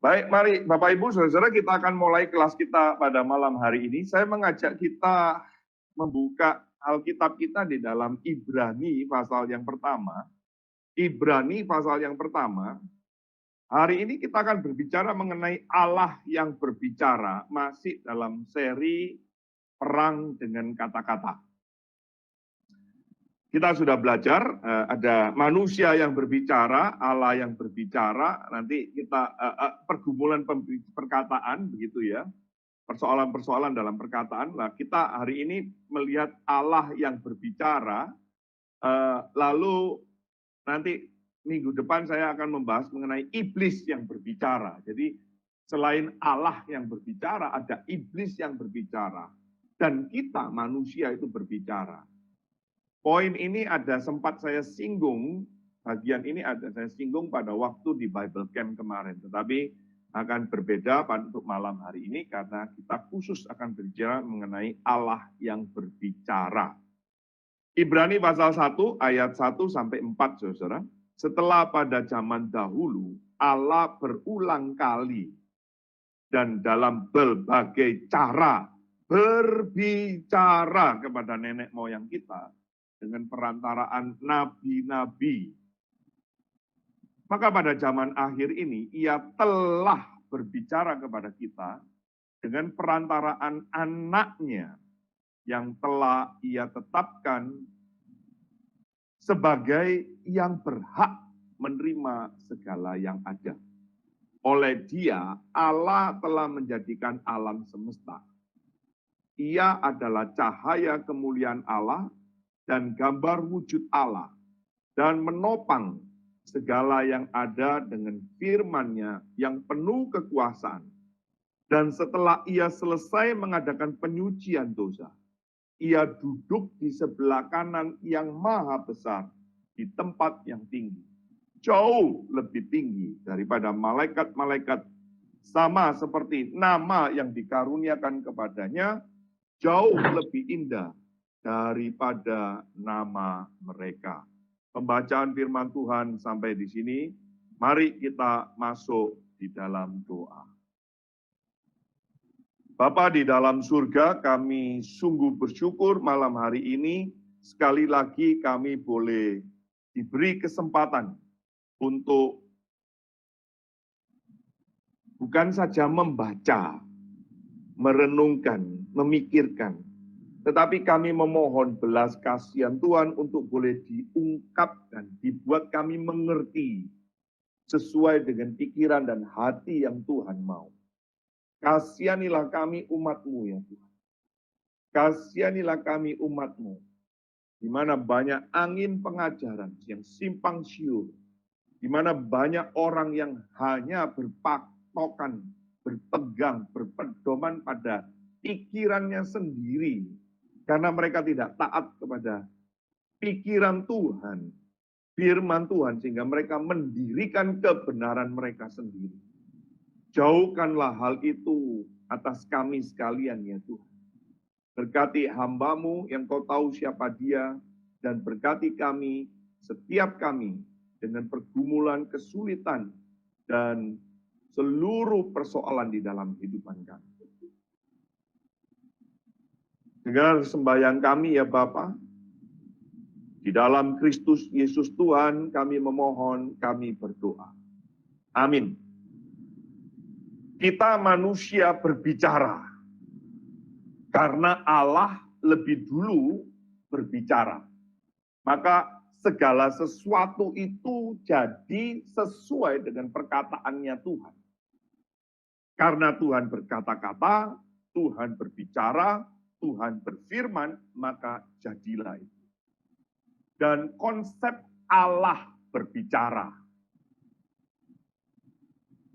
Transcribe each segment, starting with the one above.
Baik, mari Bapak Ibu, Saudara-saudara, kita akan mulai kelas kita pada malam hari ini. Saya mengajak kita membuka Alkitab kita di dalam Ibrani pasal yang pertama. Ibrani pasal yang pertama. Hari ini kita akan berbicara mengenai Allah yang berbicara, masih dalam seri Perang dengan Kata-kata. Kita sudah belajar, ada manusia yang berbicara, Allah yang berbicara, nanti kita pergumulan perkataan, begitu ya, persoalan-persoalan dalam perkataan. Nah, kita hari ini melihat Allah yang berbicara, lalu nanti minggu depan saya akan membahas mengenai iblis yang berbicara. Jadi selain Allah yang berbicara, ada iblis yang berbicara. Dan kita manusia itu berbicara. Poin ini sempat saya singgung, bagian ini saya singgung pada waktu di Bible Camp kemarin. Tetapi akan berbeda untuk malam hari ini karena kita khusus akan berbicara mengenai Allah yang berbicara. Ibrani pasal 1 ayat 1 sampai 4, Saudara. Setelah pada zaman dahulu Allah berulang kali dan dalam berbagai cara berbicara kepada nenek moyang kita dengan perantaraan nabi-nabi. Maka pada zaman akhir ini ia telah berbicara kepada kita dengan perantaraan anaknya yang telah ia tetapkan sebagai yang berhak menerima segala yang ada. Oleh dia, Allah telah menjadikan alam semesta. Ia adalah cahaya kemuliaan Allah dan gambar wujud Allah, dan menopang segala yang ada dengan firman-Nya yang penuh kekuasaan. Dan setelah ia selesai mengadakan penyucian dosa, ia duduk di sebelah kanan yang maha besar di tempat yang tinggi, jauh lebih tinggi daripada malaikat-malaikat, sama seperti nama yang dikaruniakan kepadanya, jauh lebih indah daripada nama mereka. Pembacaan firman Tuhan sampai di sini. Mari kita masuk di dalam doa. Bapa di dalam surga, kami sungguh bersyukur malam hari ini. Sekali lagi kami boleh diberi kesempatan untuk bukan saja membaca, merenungkan, memikirkan, tetapi kami memohon belas kasihan Tuhan untuk boleh diungkapkan, dibuat kami mengerti sesuai dengan pikiran dan hati yang Tuhan mau. Kasihanilah kami umat-Mu ya Tuhan. Kasihanilah kami umat-Mu, di mana banyak angin pengajaran yang simpang siur, di mana banyak orang yang hanya berpatokan, berpegang, berpedoman pada pikirannya sendiri, karena mereka tidak taat kepada pikiran Tuhan, firman Tuhan, sehingga mereka mendirikan kebenaran mereka sendiri. Jauhkanlah hal itu atas kami sekalian ya Tuhan. Berkati hamba-Mu yang Kau tahu siapa dia, dan berkati kami, setiap kami, dengan pergumulan, kesulitan, dan seluruh persoalan di dalam kehidupan kami. Dengar sembahyang kami ya Bapa. Di dalam Kristus Yesus Tuhan kami memohon, kami berdoa. Amin. Kita manusia berbicara karena Allah lebih dulu berbicara. Maka segala sesuatu itu jadi sesuai dengan perkataannya Tuhan. Karena Tuhan berkata-kata, Tuhan berbicara, Tuhan berfirman, maka jadilah itu. Dan konsep Allah berbicara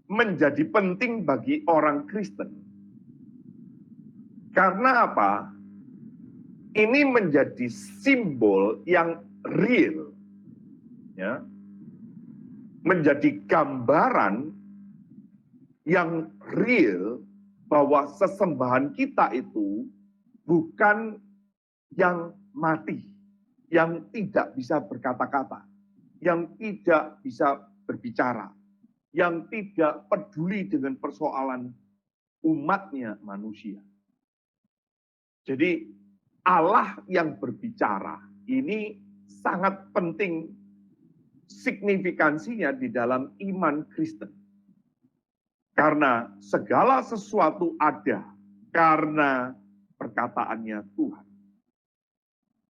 menjadi penting bagi orang Kristen. Karena apa? Ini menjadi simbol yang real, ya, menjadi gambaran yang real bahwa sesembahan kita itu bukan yang mati, yang tidak bisa berkata-kata, yang tidak bisa berbicara. yang tidak peduli dengan persoalan umatnya manusia. Jadi Allah yang berbicara ini sangat penting signifikansinya di dalam iman Kristen. Karena segala sesuatu ada karena perkataannya Tuhan.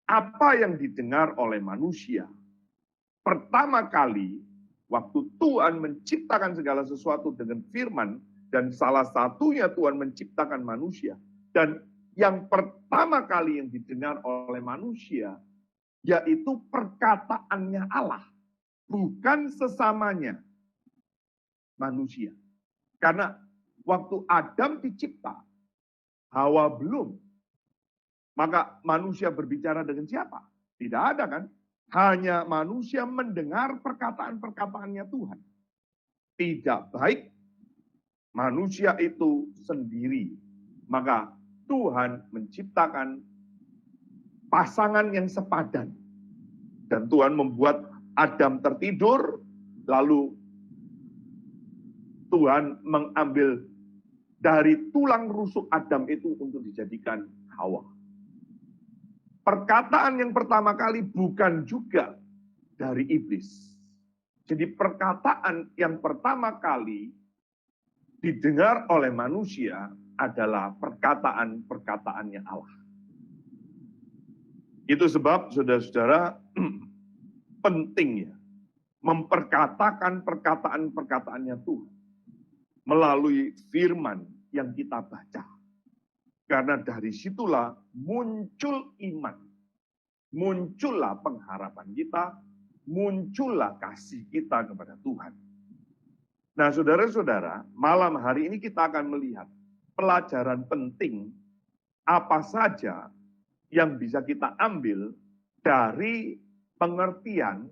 Apa yang didengar oleh manusia, pertama kali waktu Tuhan menciptakan segala sesuatu dengan firman, dan salah satunya Tuhan menciptakan manusia, dan yang pertama kali yang didengar oleh manusia, yaitu perkataannya Allah, bukan sesamanya manusia. Karena waktu Adam dicipta, Hawa belum. Maka manusia berbicara dengan siapa? Tidak ada kan? Hanya manusia mendengar perkataan-perkataannya Tuhan. Tidak baik manusia itu sendiri. Maka Tuhan menciptakan pasangan yang sepadan. Dan Tuhan membuat Adam tertidur, lalu Tuhan mengambil dari tulang rusuk Adam itu untuk dijadikan Hawa. Perkataan yang pertama kali bukan juga dari iblis. Jadi perkataan yang pertama kali didengar oleh manusia adalah perkataan-perkataannya Allah. Itu sebab saudara-saudara pentingnya memperkatakan perkataan-perkataannya Tuhan melalui firman yang kita baca. Karena dari situlah muncul iman, muncullah pengharapan kita, muncullah kasih kita kepada Tuhan. Nah saudara-saudara, malam hari ini kita akan melihat pelajaran penting apa saja yang bisa kita ambil dari pengertian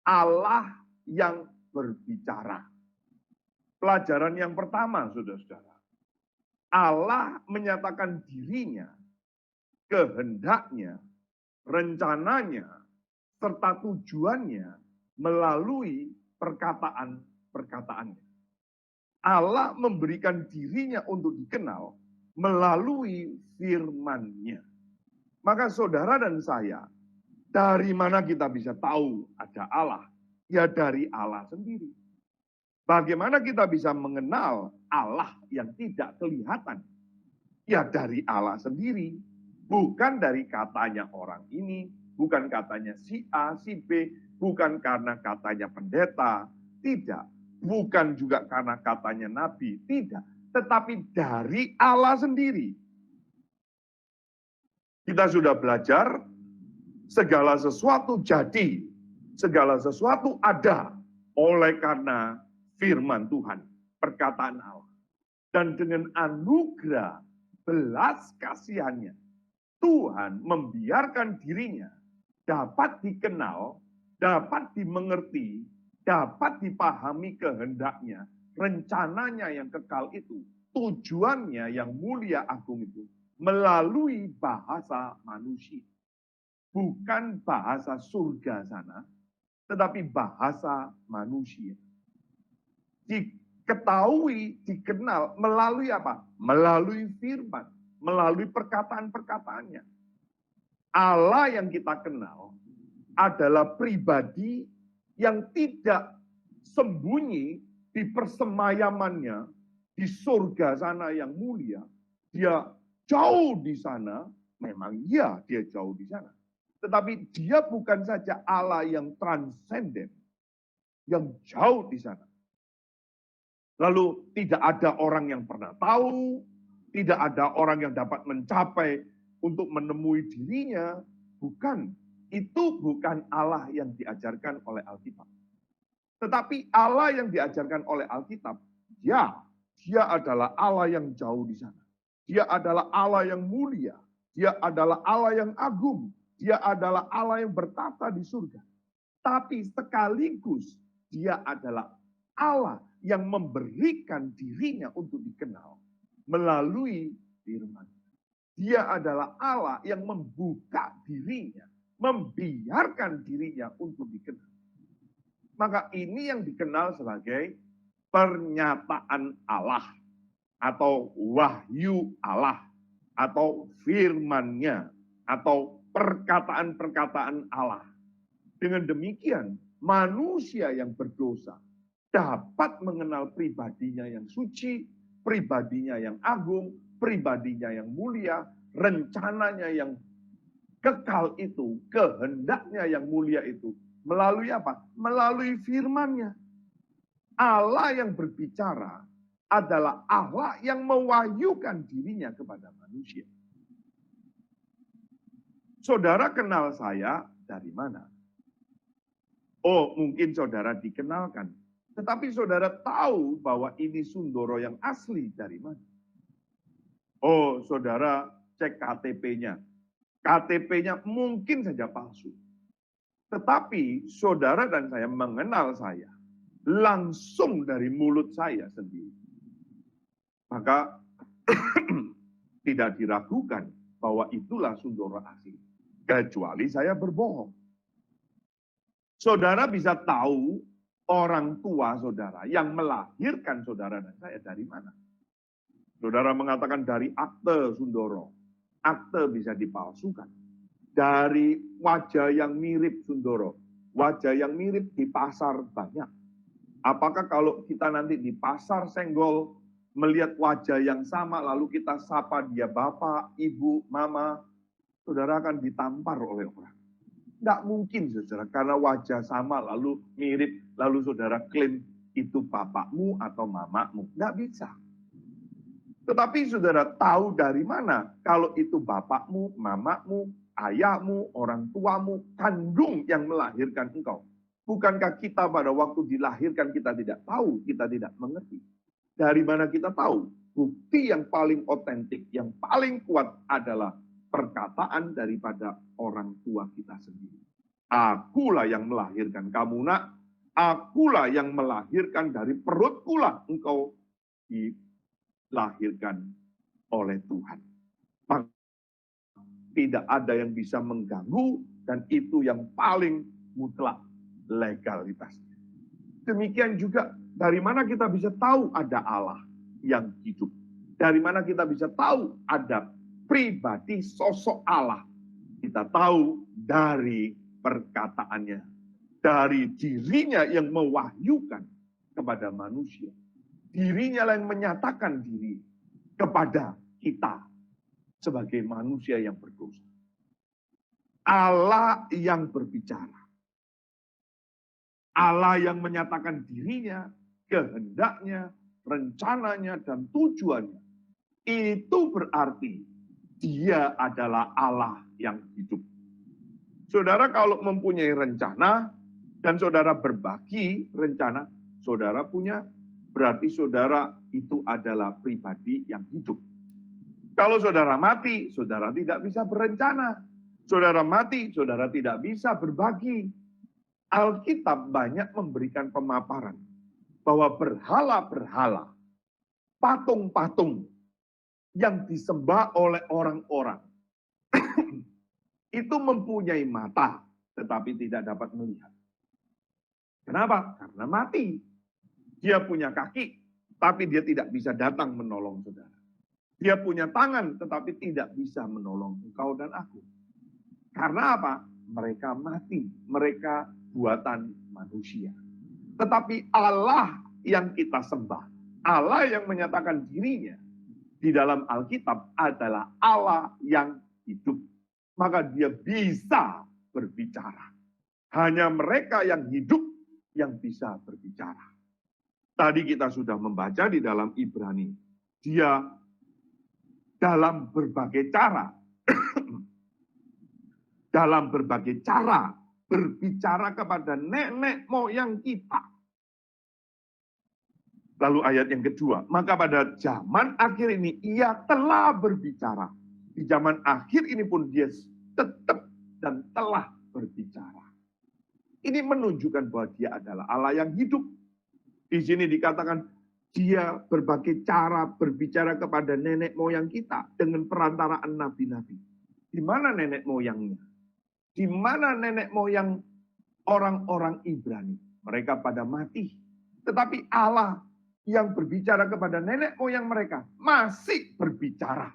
Allah yang berbicara. Pelajaran yang pertama, saudara-saudara, Allah menyatakan dirinya, kehendaknya, rencananya, serta tujuannya melalui perkataan-perkataannya. Allah memberikan dirinya untuk dikenal melalui firman-Nya. Maka saudara dan saya, dari mana kita bisa tahu ada Allah? Ya dari Allah sendiri. Bagaimana kita bisa mengenal Allah yang tidak kelihatan? Ya dari Allah sendiri. Bukan dari katanya orang ini, bukan katanya si A, si B, bukan karena katanya pendeta, tidak. Bukan juga karena katanya nabi, tidak. Tetapi dari Allah sendiri. Kita sudah belajar, segala sesuatu jadi, segala sesuatu ada oleh karena firman Tuhan, perkataan Allah. Dan dengan anugerah belas kasihannya, Tuhan membiarkan dirinya dapat dikenal, dapat dimengerti, dapat dipahami kehendaknya, rencananya yang kekal itu, tujuannya yang mulia agung itu, melalui bahasa manusia. Bukan bahasa surga sana, tetapi bahasa manusia. Diketahui, dikenal melalui apa? Melalui firman, melalui perkataan-perkataannya. Allah yang kita kenal adalah pribadi yang tidak sembunyi di persemayamannya di surga sana yang mulia. Dia jauh di sana, memang iya dia jauh di sana. Tetapi dia bukan saja Allah yang transenden, yang jauh di sana. Lalu tidak ada orang yang pernah tahu, tidak ada orang yang dapat mencapai untuk menemui dirinya. Bukan, itu bukan Allah yang diajarkan oleh Alkitab. Tetapi Allah yang diajarkan oleh Alkitab, ya, dia adalah Allah yang jauh di sana. Dia adalah Allah yang mulia. Dia adalah Allah yang agung. Dia adalah Allah yang bertata di surga. Tapi sekaligus dia adalah Allah yang memberikan dirinya untuk dikenal melalui firman. Dia adalah Allah yang membuka dirinya, membiarkan dirinya untuk dikenal. Maka ini yang dikenal sebagai pernyataan Allah atau wahyu Allah atau firman-Nya atau perkataan-perkataan Allah. Dengan demikian, manusia yang berdosa dapat mengenal pribadinya yang suci, pribadinya yang agung, pribadinya yang mulia, rencananya yang kekal itu, kehendaknya yang mulia itu. Melalui apa? Melalui firman-Nya. Allah yang berbicara adalah Allah yang mewahyukan dirinya kepada manusia. Saudara kenal saya dari mana? Oh, mungkin saudara dikenalkan. Tetapi saudara tahu bahwa ini Sundoro yang asli dari mana? Oh, saudara cek KTP-nya. KTP-nya mungkin saja palsu. Tetapi saudara dan saya mengenal saya langsung dari mulut saya sendiri. Maka tidak diragukan bahwa itulah Sundoro asli. Kecuali saya berbohong. Saudara bisa tahu orang tua saudara yang melahirkan saudara dan saya dari mana. Saudara mengatakan dari akte Sundoro. Akte bisa dipalsukan. Dari wajah yang mirip Sundoro. Wajah yang mirip di pasar banyak. Apakah kalau kita nanti di pasar Senggol melihat wajah yang sama lalu kita sapa dia bapak, ibu, mama, saudara akan ditampar oleh orang. Tidak mungkin saudara, karena wajah sama lalu mirip, lalu saudara klaim itu bapakmu atau mamamu. Tidak bisa. Tetapi saudara tahu dari mana kalau itu bapakmu, mamamu, ayahmu, orang tuamu, kandung yang melahirkan engkau. Bukankah kita pada waktu dilahirkan kita tidak tahu, kita tidak mengerti. Dari mana kita tahu? Bukti yang paling otentik, yang paling kuat adalah perkataan daripada orang tua kita sendiri. Akulah yang melahirkan kamu nak, akulah yang melahirkan dari perutkulah engkau dilahirkan oleh Tuhan. Tidak ada yang bisa mengganggu dan itu yang paling mutlak legalitasnya. Demikian juga dari mana kita bisa tahu ada Allah yang hidup. Dari mana kita bisa tahu ada pribadi sosok Allah. Kita tahu dari perkataannya. Dari dirinya yang mewahyukan kepada manusia. Dirinya yang menyatakan diri kepada kita sebagai manusia yang berdosa. Allah yang berbicara. Allah yang menyatakan dirinya, kehendaknya, rencananya, dan tujuannya. Itu berarti dia adalah Allah yang hidup. Saudara kalau mempunyai rencana, dan saudara berbagi rencana, saudara punya, berarti saudara itu adalah pribadi yang hidup. Kalau saudara mati, saudara tidak bisa berencana. Saudara mati, saudara tidak bisa berbagi. Alkitab banyak memberikan pemaparan bahwa berhala-berhala, patung-patung yang disembah oleh orang-orang itu mempunyai mata tetapi tidak dapat melihat. Kenapa? Karena mati. Dia punya kaki tapi dia tidak bisa datang menolong saudara. Dia punya tangan tetapi tidak bisa menolong engkau dan aku. Karena apa? Mereka mati, mereka buatan manusia. Tetapi Allah yang kita sembah, Allah yang menyatakan dirinya di dalam Alkitab adalah Allah yang hidup. Maka dia bisa berbicara. Hanya mereka yang hidup yang bisa berbicara. Tadi kita sudah membaca di dalam Ibrani. Dia dalam berbagai cara, dalam berbagai cara berbicara kepada nenek moyang kita. Lalu ayat yang kedua, maka pada zaman akhir ini ia telah berbicara. Di zaman akhir ini pun dia tetap dan telah berbicara. Ini menunjukkan bahwa dia adalah Allah yang hidup. Di sini dikatakan dia berbagai cara berbicara kepada nenek moyang kita dengan perantaraan nabi-nabi. Di mana nenek moyangnya? Di mana nenek moyang orang-orang Ibrani? Mereka pada mati. Tetapi Allah yang berbicara kepada nenek moyang mereka masih berbicara.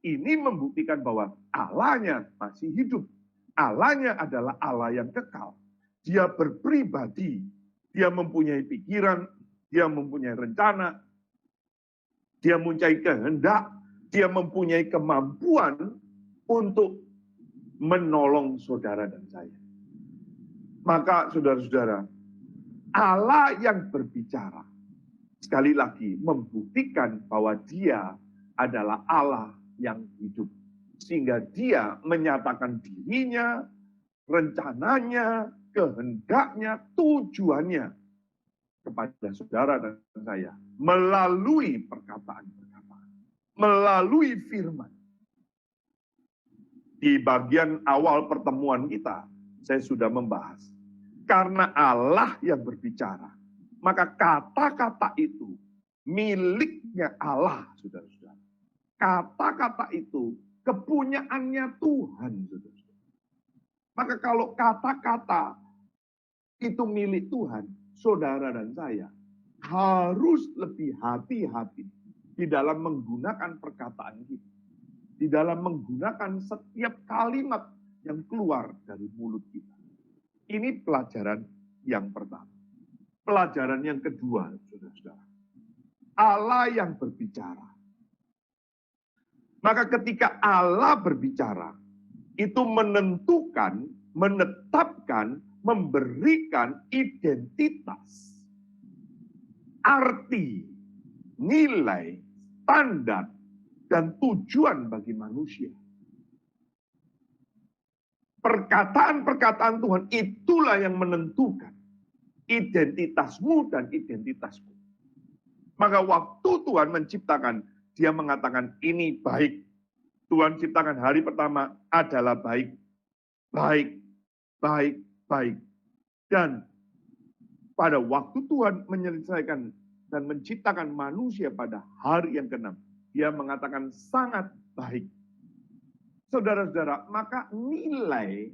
Ini membuktikan bahwa Allahnya masih hidup. Allahnya adalah Allah yang kekal. Dia berpribadi, dia mempunyai pikiran, dia mempunyai rencana, dia mempunyai kehendak, dia mempunyai kemampuan untuk menolong saudara dan saya. Maka saudara-saudara, Allah yang berbicara, sekali lagi membuktikan bahwa dia adalah Allah yang hidup. Sehingga dia menyatakan dirinya, rencananya, kehendaknya, tujuannya kepada saudara dan saya. Melalui perkataan-perkataan. Melalui firman. Di bagian awal pertemuan kita, saya sudah membahas. Karena Allah yang berbicara, maka kata-kata itu miliknya Allah, saudara-saudara. Kata-kata itu kepunyaannya Tuhan, saudara-saudara. Maka kalau kata-kata itu milik Tuhan, saudara dan saya harus lebih hati-hati di dalam menggunakan perkataan kita. Di dalam menggunakan setiap kalimat yang keluar dari mulut kita. Ini pelajaran yang pertama. Pelajaran yang kedua, saudara-saudara. Allah yang berbicara. Maka ketika Allah berbicara, itu menentukan, menetapkan, memberikan identitas, arti, nilai, standar, dan tujuan bagi manusia. Perkataan-perkataan Tuhan itulah yang menentukan identitasmu dan identitasku. Maka waktu Tuhan menciptakan, dia mengatakan ini baik. Tuhan ciptakan hari pertama adalah baik. Baik, baik, baik. Dan pada waktu Tuhan menyelesaikan dan menciptakan manusia pada hari yang ke-6, dia mengatakan sangat baik. Saudara-saudara, maka nilai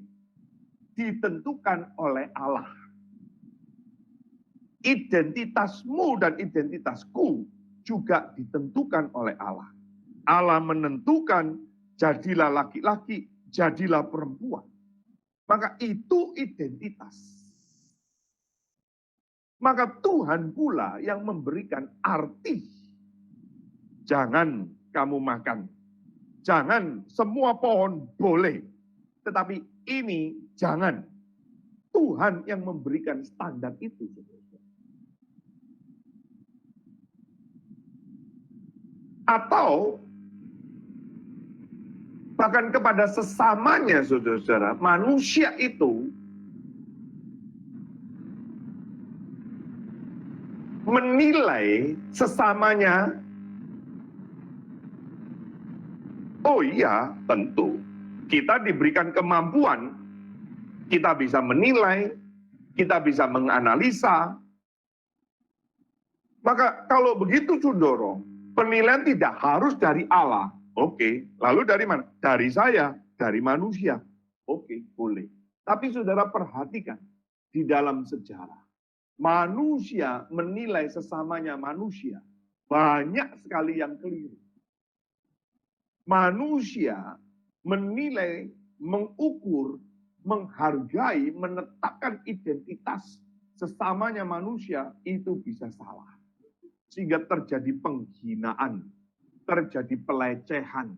ditentukan oleh Allah. Identitasmu dan identitasku juga ditentukan oleh Allah. Allah menentukan, jadilah laki-laki, jadilah perempuan. Maka itu identitas. Maka Tuhan pula yang memberikan arti. Jangan kamu makan. Jangan semua pohon boleh. Tetapi ini jangan. Tuhan yang memberikan standar itu. Atau bahkan kepada sesamanya, saudara-saudara, manusia itu menilai sesamanya. Oh iya, tentu. Kita diberikan kemampuan, kita bisa menilai, kita bisa menganalisa. Maka kalau begitu, saudara, penilaian tidak harus dari Allah. Oke, lalu dari mana? Dari saya, dari manusia. Oke, boleh. Tapi saudara perhatikan, di dalam sejarah, manusia menilai sesamanya manusia. Banyak sekali yang keliru. Manusia menilai, mengukur, menghargai, menetapkan identitas sesamanya manusia itu bisa salah. Sehingga terjadi penghinaan, terjadi pelecehan,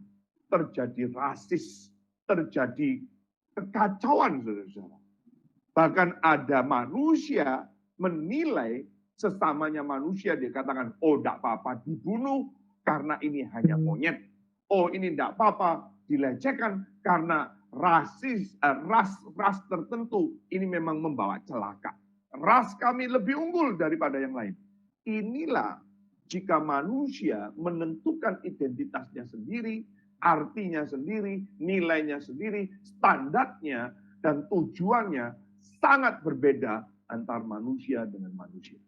terjadi rasis, terjadi kekacauan, saudara-saudara. Bahkan ada manusia menilai sesamanya manusia, dia katakan, oh tidak apa-apa dibunuh karena ini hanya monyet. Oh ini tidak apa-apa dilecehkan karena ras tertentu ini memang membawa celaka. Ras kami lebih unggul daripada yang lain. Inilah jika manusia menentukan identitasnya sendiri, artinya sendiri, nilainya sendiri, standarnya dan tujuannya sangat berbeda antar manusia dengan manusia.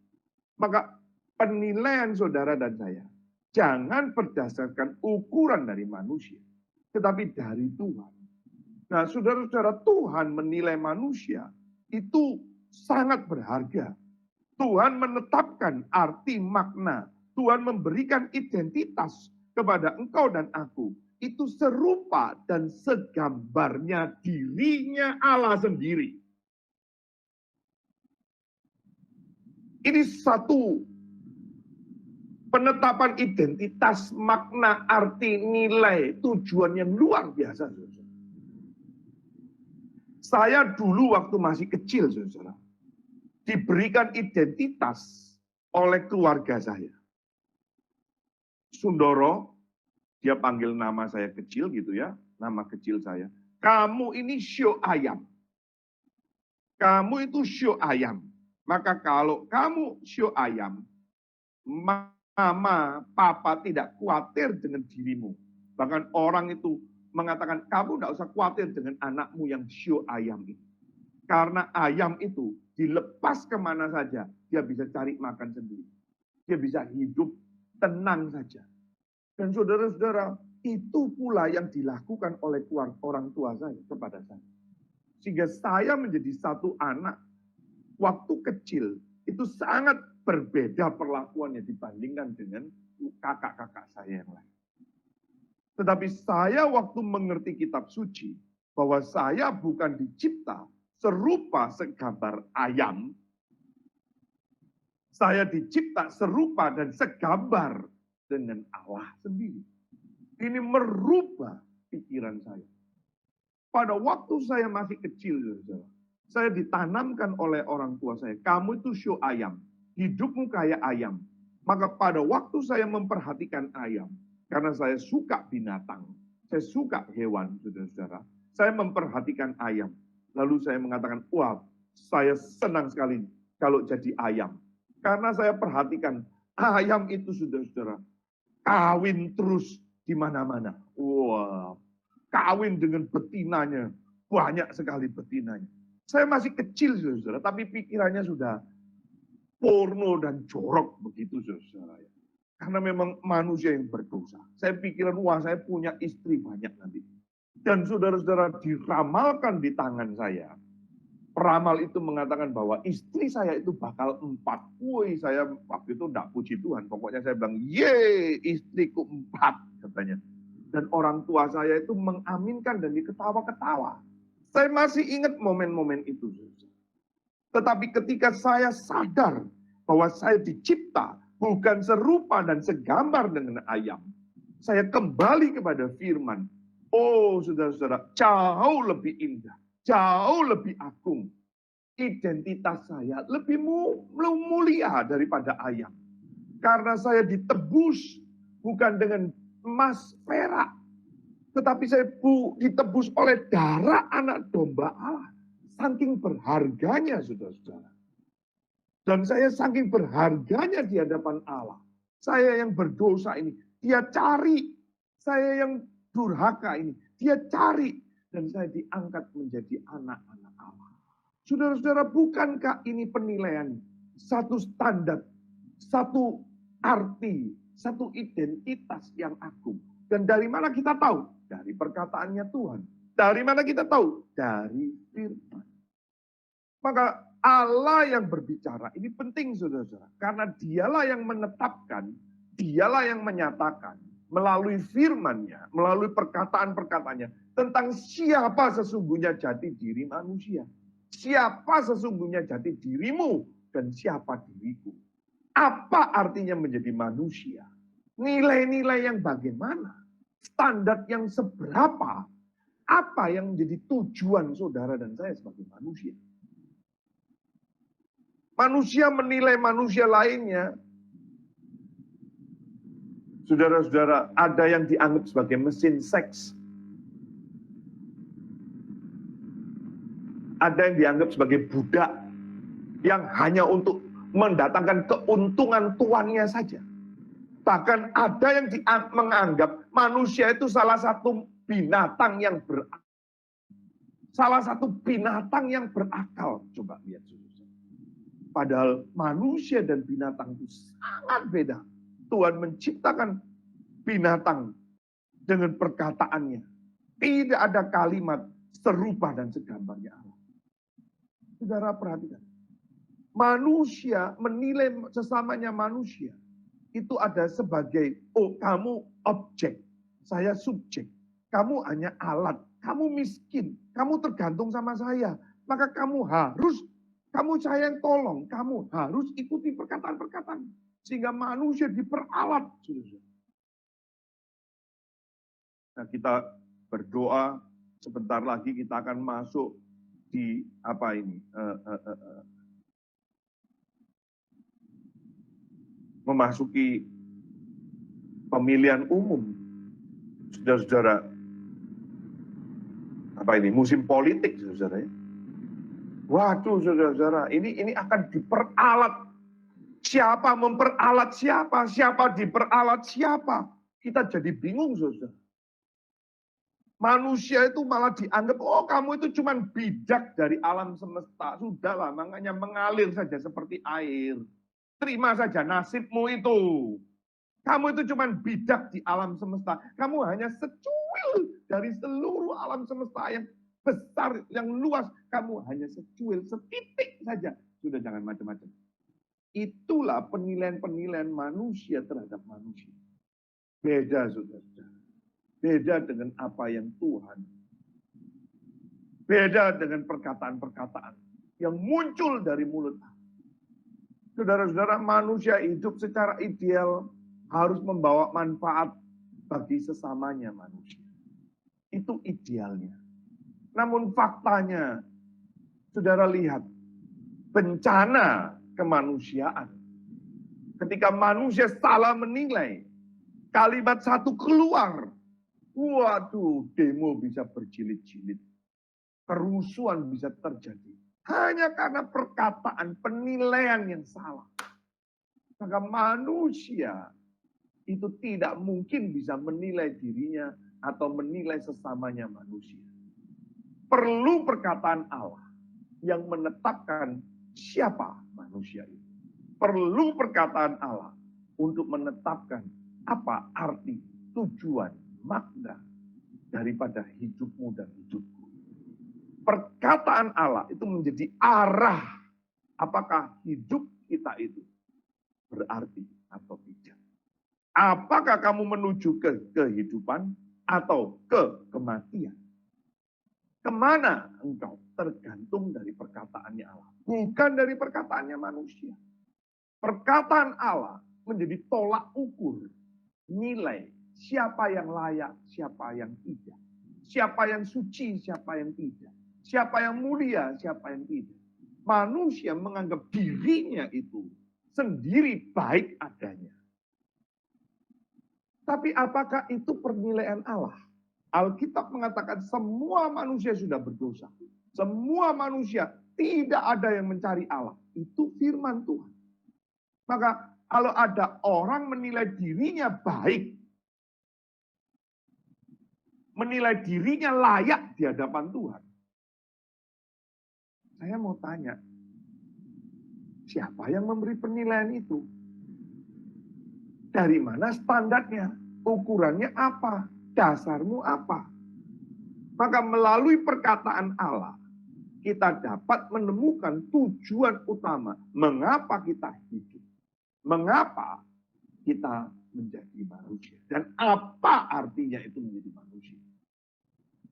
Maka penilaian saudara dan saya jangan berdasarkan ukuran dari manusia, tetapi dari Tuhan. Nah, saudara-saudara, Tuhan menilai manusia itu sangat berharga. Tuhan menetapkan arti makna. Tuhan memberikan identitas kepada engkau dan aku. Itu serupa dan segambarnya dirinya Allah sendiri. Ini satu penetapan identitas, makna, arti, nilai, tujuan yang luar biasa. Saudara. Saya dulu waktu masih kecil, saudara, diberikan identitas oleh keluarga saya. Sundoro, dia panggil nama saya kecil gitu ya, nama kecil saya. Kamu ini sio ayam. Kamu itu sio ayam. Maka kalau kamu sio ayam, mama, papa tidak khawatir dengan dirimu. Bahkan orang itu mengatakan, kamu tidak usah khawatir dengan anakmu yang sio ayam itu. Karena ayam itu dilepas kemana saja, dia bisa cari makan sendiri. Dia bisa hidup tenang saja. Dan saudara-saudara, itu pula yang dilakukan oleh orang tua saya kepada saya. Sehingga saya menjadi satu anak, waktu kecil, itu sangat berbeda perlakuannya dibandingkan dengan kakak-kakak saya yang lain. Tetapi saya waktu mengerti kitab suci, bahwa saya bukan dicipta serupa segambar ayam, saya dicipta serupa dan segambar dengan Allah sendiri. Ini merubah pikiran saya. Pada waktu saya masih kecil, saya ditanamkan oleh orang tua saya, kamu itu sio ayam, hidupmu kayak ayam. Maka pada waktu saya memperhatikan ayam, karena saya suka binatang, saya suka hewan, saudara-saudara, saya memperhatikan ayam. Lalu saya mengatakan, wah, saya senang sekali kalau jadi ayam. Karena saya perhatikan, ayam itu, saudara-saudara, kawin terus di mana-mana. Wah, kawin dengan betinanya, banyak sekali betinanya. Saya masih kecil, saudara, tapi pikirannya sudah porno dan jorok begitu, saudara. Karena memang manusia yang berdosa. Saya pikiran, wah saya punya istri banyak nanti. Dan saudara-saudara diramalkan di tangan saya. Peramal itu mengatakan bahwa istri saya itu bakal 4. Woi, saya waktu itu enggak puji Tuhan. Pokoknya saya bilang, ye, istriku 4 katanya. Dan orang tua saya itu mengaminkan dan diketawa-ketawa. Saya masih ingat momen-momen itu. Tetapi ketika saya sadar bahwa saya dicipta bukan serupa dan segambar dengan ayam. Saya kembali kepada firman. Oh, saudara-saudara, jauh lebih indah, jauh lebih agung. Identitas saya lebih mulia daripada ayam. Karena saya ditebus bukan dengan emas perak, tetapi saya ditebus oleh darah anak domba Allah. Saking berharganya, saudara-saudara. Dan saya saking berharganya di hadapan Allah. Saya yang berdosa ini, dia cari. Saya yang durhaka ini, dia cari. Dan saya diangkat menjadi anak-anak Allah. Saudara-saudara, bukankah ini penilaian? Satu standar, satu arti, satu identitas yang agung. Dan dari mana kita tahu? Dari perkataannya Tuhan. Dari mana kita tahu? Dari firman. Maka Allah yang berbicara, ini penting saudara-saudara. Karena dialah yang menetapkan, dialah yang menyatakan, melalui firman-Nya, melalui perkataan-perkataannya, tentang siapa sesungguhnya jati diri manusia. Siapa sesungguhnya jati dirimu, dan siapa diriku. Apa artinya menjadi manusia? Nilai-nilai yang bagaimana? Standar yang seberapa? Apa yang menjadi tujuan saudara dan saya sebagai manusia? Manusia menilai manusia lainnya. Saudara-saudara, ada yang dianggap sebagai mesin seks. Ada yang dianggap sebagai budak yang hanya untuk mendatangkan keuntungan tuannya saja. Bahkan ada yang menganggap manusia itu salah satu binatang yang berakal. Salah satu binatang yang berakal. Coba lihat. Padahal manusia dan binatang itu sangat beda. Tuhan menciptakan binatang dengan perkataannya. Tidak ada kalimat serupa dan segambarnya Allah. Saudara perhatikan. Manusia menilai sesamanya manusia itu ada sebagai, oh kamu objek, saya subjek. Kamu hanya alat, kamu miskin, kamu tergantung sama saya. Maka kamu saya yang tolong, kamu harus ikuti perkataan-perkataan. Sehingga manusia diperalat. Nah, kita berdoa, sebentar lagi kita akan masuk di apa ini? Memasuki pemilihan umum. Saudara-saudara, apa ini? Musim politik, saudara. Waduh, saudara-saudara, ini akan diperalat. Siapa memperalat siapa? Siapa diperalat siapa? Kita jadi bingung, saudara. Manusia itu malah dianggap, oh kamu itu cuma bidak dari alam semesta. Sudahlah, makanya mengalir saja seperti air. Terima saja nasibmu itu. Kamu itu cuma bidak di alam semesta. Kamu hanya secuil dari seluruh alam semesta yang besar, yang luas. Kamu hanya secuil, setitik saja. Sudah, jangan macam-macam. Itulah penilaian-penilaian manusia terhadap manusia. Beda, saudara. Beda dengan apa yang Tuhan. Beda dengan perkataan-perkataan yang muncul dari mulut. Saudara-saudara, manusia hidup secara ideal harus membawa manfaat bagi sesamanya manusia. Itu idealnya. Namun faktanya, saudara lihat, bencana kemanusiaan. Ketika manusia salah menilai, kalimat satu keluar, waduh, demo bisa berjilid-jilid. Kerusuhan bisa terjadi. Hanya karena perkataan penilaian yang salah. Maka manusia itu tidak mungkin bisa menilai dirinya atau menilai sesamanya manusia. Perlu perkataan Allah yang menetapkan siapa manusia itu. Perlu perkataan Allah untuk menetapkan apa arti, tujuan, makna daripada hidupmu dan hidupku. Perkataan Allah itu menjadi arah apakah hidup kita itu berarti atau tidak. Apakah kamu menuju ke kehidupan atau ke kematian? Kemana engkau? Tergantung dari perkataannya Allah. Bukan dari perkataannya manusia. Perkataan Allah menjadi tolak ukur nilai siapa yang layak, siapa yang tidak. Siapa yang suci, siapa yang tidak. Siapa yang mulia, siapa yang tidak. Manusia menganggap dirinya itu sendiri baik adanya. Tapi apakah itu penilaian Allah? Alkitab mengatakan semua manusia sudah berdosa. Semua manusia tidak ada yang mencari Allah. Itu firman Tuhan. Maka kalau ada orang menilai dirinya baik, menilai dirinya layak di hadapan Tuhan, saya mau tanya, siapa yang memberi penilaian itu? Dari mana standarnya? Ukurannya apa? Dasarmu apa? Maka melalui perkataan Allah, kita dapat menemukan tujuan utama. Mengapa kita hidup? Mengapa kita menjadi manusia? Dan apa artinya itu menjadi manusia?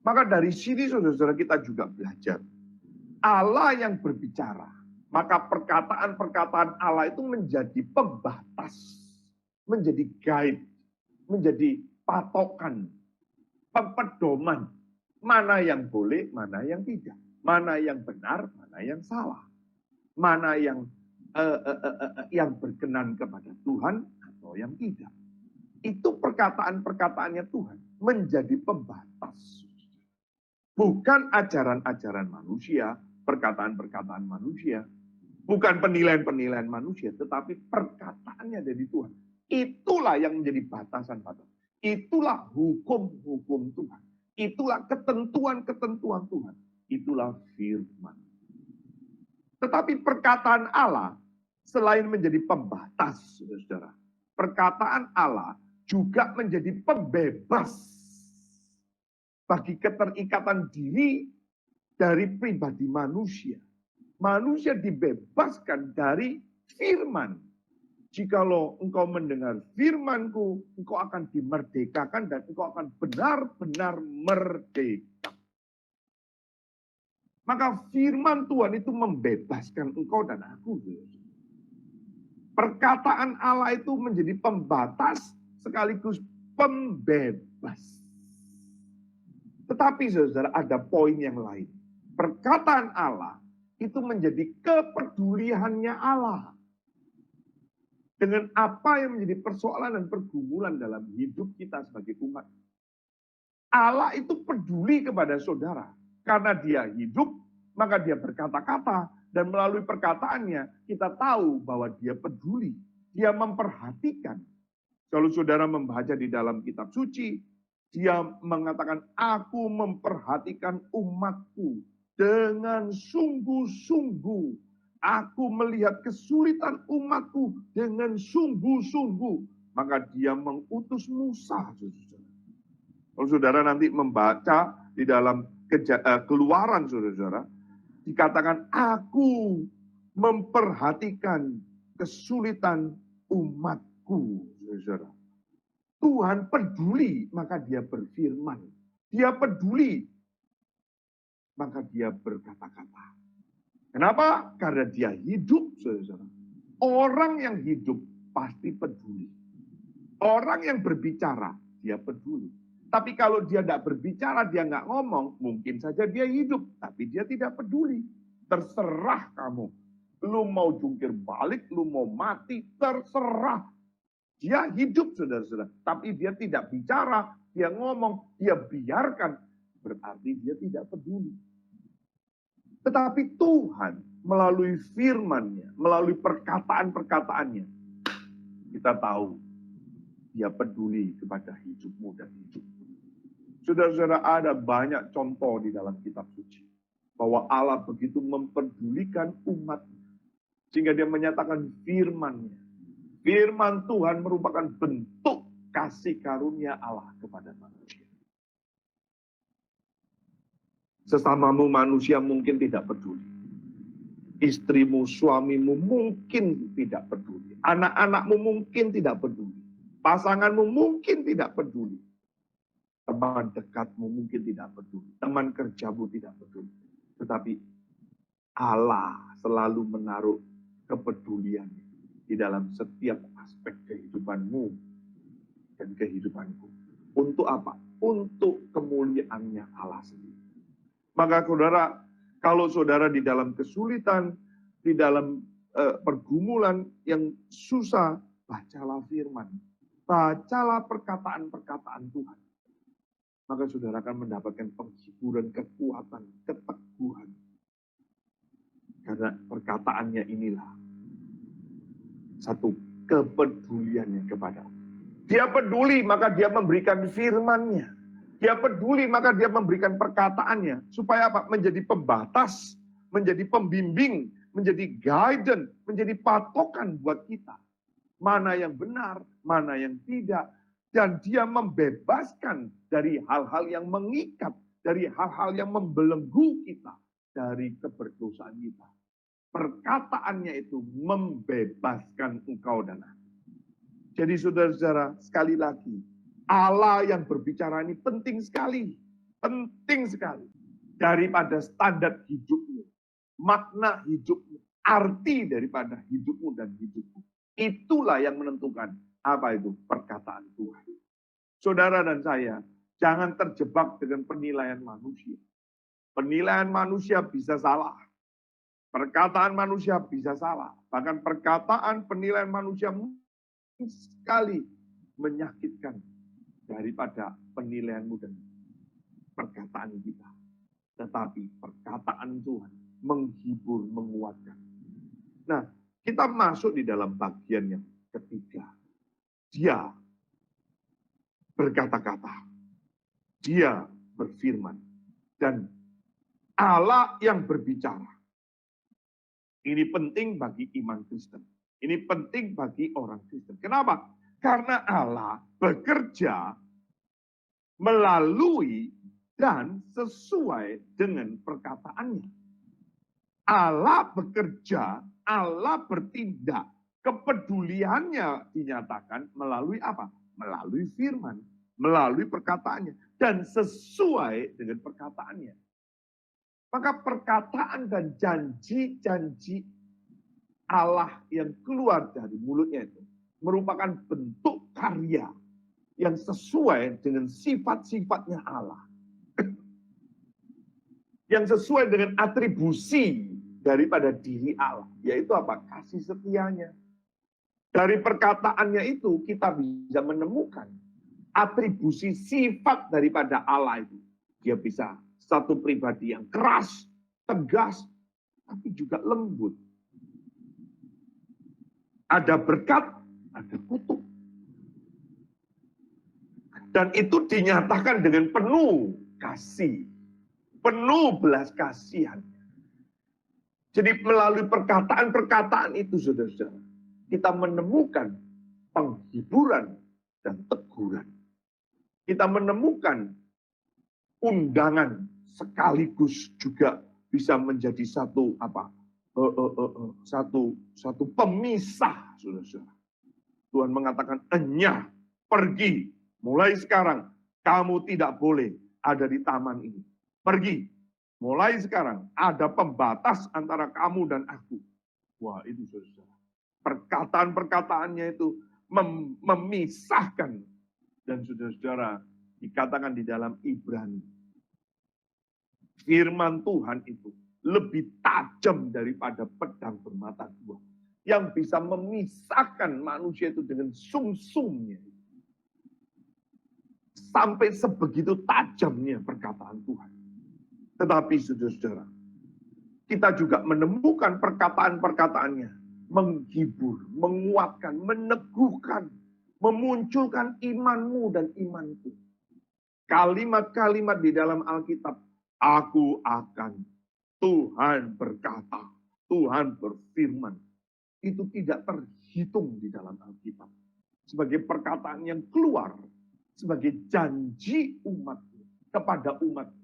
Maka dari sini saudara-saudara kita juga belajar. Allah yang berbicara. Maka perkataan-perkataan Allah itu menjadi pembatas. Menjadi guide. Menjadi patokan. Pedoman. Mana yang boleh, mana yang tidak. Mana yang benar, mana yang salah. Mana yang berkenan kepada Tuhan atau yang tidak. Itu perkataan-perkataannya Tuhan menjadi pembatas. Bukan ajaran-ajaran manusia, perkataan-perkataan manusia, bukan penilaian-penilaian manusia, tetapi perkataannya dari Tuhan. Itulah yang menjadi batasan-batasan. Itulah hukum-hukum Tuhan. Itulah ketentuan-ketentuan Tuhan. Itulah firman. Tetapi perkataan Allah selain menjadi pembatas, saudara, perkataan Allah juga menjadi pembebas bagi keterikatan diri dari pribadi manusia. manusia dibebaskan dari firman. Jikalau engkau mendengar firman-Ku, engkau akan dimerdekakan dan engkau akan benar-benar merdeka. Maka firman Tuhan itu membebaskan engkau dan aku. Perkataan Allah itu menjadi pembatas sekaligus pembebas. Tetapi saudara, ada poin yang lain. Perkataan Allah itu menjadi kepeduliannya Allah. Dengan apa yang menjadi persoalan dan pergumulan dalam hidup kita sebagai umat. Allah itu peduli kepada saudara. Karena dia hidup, maka dia berkata-kata. Dan melalui perkataannya, kita tahu bahwa dia peduli. Dia memperhatikan. Kalau saudara membaca di dalam kitab suci, dia mengatakan, aku memperhatikan umatku dengan sungguh-sungguh. Aku melihat kesulitan umatku dengan sungguh-sungguh. Maka dia mengutus Musa. Kalau saudara nanti membaca di dalam Keluaran, saudara-saudara, dikatakan, aku memperhatikan kesulitan umatku. Saudara. Tuhan peduli, maka dia berfirman. Dia peduli, maka dia berkata-kata. Kenapa? Karena dia hidup, saudara. Orang yang hidup pasti peduli. Orang yang berbicara, dia peduli. Tapi kalau dia tidak berbicara, dia nggak ngomong, mungkin saja dia hidup. Tapi dia tidak peduli. Terserah kamu. Lu mau jungkir balik, lu mau mati, terserah. Dia hidup, saudara-saudara. Tapi dia tidak bicara, dia ngomong, dia biarkan. Berarti dia tidak peduli. Tetapi Tuhan melalui firman-Nya, melalui perkataan-perkataannya, kita tahu dia peduli kepada hidupmu dan hidupku. Saudara-saudara, ada banyak contoh di dalam kitab suci. Bahwa Allah begitu mempedulikan umatnya. Sehingga dia menyatakan firman-Nya. Firman Tuhan merupakan bentuk kasih karunia Allah kepada manusia. Sesamamu manusia mungkin tidak peduli. Istrimu, suamimu mungkin tidak peduli. Anak-anakmu mungkin tidak peduli. Pasanganmu mungkin tidak peduli. Teman dekatmu mungkin tidak peduli. Teman kerjamu tidak peduli. Tetapi Allah selalu menaruh kepedulian di dalam setiap aspek kehidupanmu dan kehidupanku. Untuk apa? Untuk kemuliaannya Allah sendiri. Maka saudara, kalau saudara di dalam kesulitan, di dalam pergumulan yang susah, bacalah firman. Bacalah perkataan-perkataan Tuhan. Maka saudara akan mendapatkan penghiburan, kekuatan, keteguhan. Karena perkataannya inilah satu kepeduliannya kepada Allah. Dia peduli, maka dia memberikan firman-Nya. Dia peduli, maka dia memberikan perkataannya. Supaya apa? Menjadi pembatas, menjadi pembimbing, menjadi guidance, menjadi patokan buat kita. Mana yang benar, mana yang tidak. Dan dia membebaskan dari hal-hal yang mengikat, dari hal-hal yang membelenggu kita, dari keberdosaan kita. Perkataannya itu membebaskan engkau dan aku. Jadi saudara-saudara, sekali lagi, Allah yang berbicara ini penting sekali. Penting sekali. Daripada standar hidupmu, makna hidupmu, arti daripada hidupmu dan hidupmu. Itulah yang menentukan apa itu perkataan Tuhan. Saudara dan saya, jangan terjebak dengan penilaian manusia. Penilaian manusia bisa salah. Perkataan manusia bisa salah. Bahkan perkataan penilaian manusia mungkin sekali menyakitkan daripada penilaianmu dan perkataan kita. Tetapi perkataan Tuhan menghibur, menguatkan. Nah, kita masuk di dalam bagian yang ketiga. Dia berkata-kata. Dia berfirman. Dan Allah yang berbicara. Ini penting bagi iman Kristen. Ini penting bagi orang Kristen. Kenapa? Karena Allah bekerja melalui dan sesuai dengan perkataannya. Allah bekerja, Allah bertindak. Kepeduliannya dinyatakan melalui apa? Melalui firman, melalui perkataannya. Dan sesuai dengan perkataannya. Maka perkataan dan janji-janji Allah yang keluar dari mulutnya itu merupakan bentuk karya yang sesuai dengan sifat-sifatnya Allah. Yang sesuai dengan atribusi daripada diri Allah. Yaitu apa? Kasih setianya. Dari perkataannya itu kita bisa menemukan atribusi sifat daripada Allah itu. Dia bisa satu pribadi yang keras, tegas, tapi juga lembut. Ada berkat, ada kutuk. Dan itu dinyatakan dengan penuh kasih, penuh belas kasihan. Jadi melalui perkataan-perkataan itu, saudara-saudara, kita menemukan penghiburan dan teguran. Kita menemukan undangan sekaligus juga bisa menjadi satu apa? Satu pemisah, saudara-saudara. Tuhan mengatakan, enyah, pergi. Mulai sekarang, kamu tidak boleh ada di taman ini. Pergi. Mulai sekarang, ada pembatas antara kamu dan aku. Wah, itu saudara. Perkataan-perkataannya itu memisahkan. Dan saudara-saudara, dikatakan di dalam Ibrani. Firman Tuhan itu lebih tajam daripada pedang bermata dua. Yang bisa memisahkan manusia itu dengan sumsumnya. Sampai sebegitu tajamnya perkataan Tuhan. Tetapi saudara-saudara, kita juga menemukan perkataan-perkataannya. Menghibur, menguatkan, meneguhkan, memunculkan imanmu dan imanku. Kalimat-kalimat di dalam Alkitab, aku akan, Tuhan berkata, Tuhan berfirman. Itu tidak terhitung di dalam Alkitab. Sebagai perkataan yang keluar, sebagai janji umat kepada umat.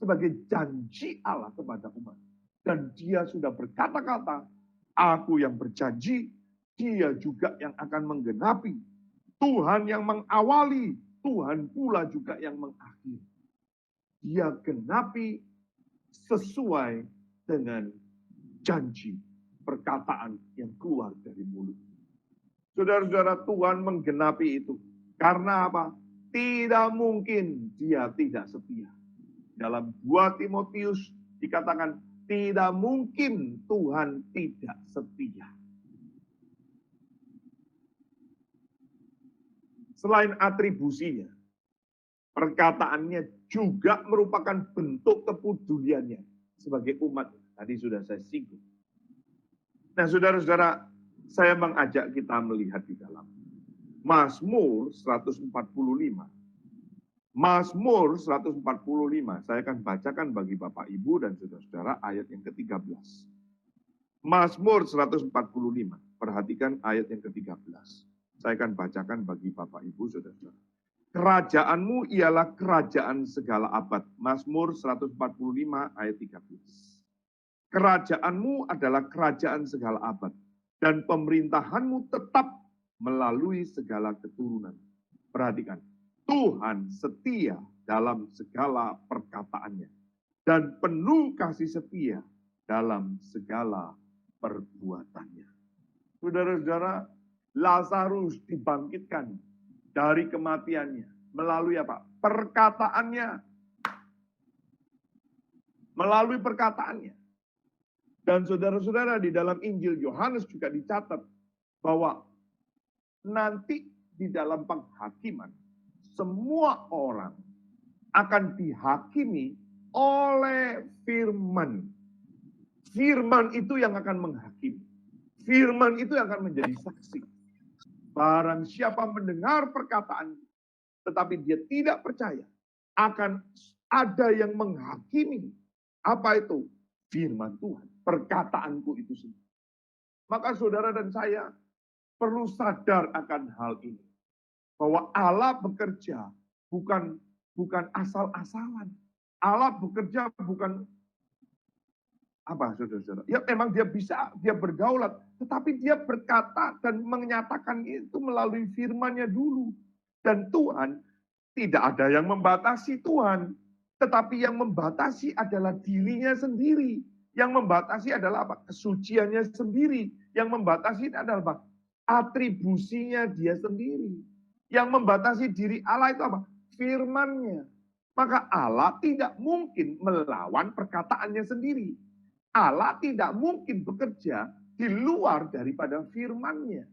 Sebagai janji Allah kepada umat. Dan dia sudah berkata-kata, aku yang berjanji, dia juga yang akan menggenapi. Tuhan yang mengawali, Tuhan pula juga yang mengakhiri. Dia genapi sesuai dengan janji, perkataan yang keluar dari mulut. Saudara-saudara, Tuhan menggenapi itu. Karena apa? Tidak mungkin dia tidak setia. Dalam 2 Timotius dikatakan, tidak mungkin Tuhan tidak setia. Selain atribusinya, perkataannya juga merupakan bentuk kepeduliannya sebagai umat. Tadi sudah saya singgung. Nah, saudara-saudara, saya mengajak kita melihat di dalam Mazmur 145. Mazmur 145, saya akan bacakan bagi Bapak Ibu dan saudara-saudara ayat yang ke-13. Mazmur 145, perhatikan ayat yang ke-13. Saya akan bacakan bagi Bapak Ibu saudara-saudara. Kerajaanmu ialah kerajaan segala abad. Mazmur 145 ayat 13. Kerajaanmu adalah kerajaan segala abad. Dan pemerintahanmu tetap melalui segala keturunan. Perhatikan. Tuhan setia dalam segala perkataannya. Dan penuh kasih setia dalam segala perbuatannya. Saudara-saudara, Lazarus dibangkitkan dari kematiannya. Melalui apa? Perkataannya. Melalui perkataannya. Dan saudara-saudara, di dalam Injil Yohanes juga dicatat bahwa nanti di dalam penghakiman, semua orang akan dihakimi oleh firman. Firman itu yang akan menghakimi. Firman itu yang akan menjadi saksi. Barang siapa mendengar perkataan, tetapi dia tidak percaya, akan ada yang menghakimi. Apa itu? Firman Tuhan. Perkataanku itu sendiri. Maka saudara dan saya perlu sadar akan hal ini. Bahwa Allah bekerja bukan asal-asalan. Allah bekerja bukan apa saudara-saudara? Ya memang dia bisa, dia bergaulat. Tetapi dia berkata dan menyatakan itu melalui firman-Nya dulu. Dan Tuhan, tidak ada yang membatasi Tuhan. Tetapi yang membatasi adalah dirinya sendiri. Yang membatasi adalah apa? Kesuciannya sendiri. Yang membatasi adalah apa? Atribusinya dia sendiri. Yang membatasi diri Allah itu apa? Firman-Nya. Maka Allah tidak mungkin melawan perkataannya sendiri. Allah tidak mungkin bekerja di luar daripada firman-Nya.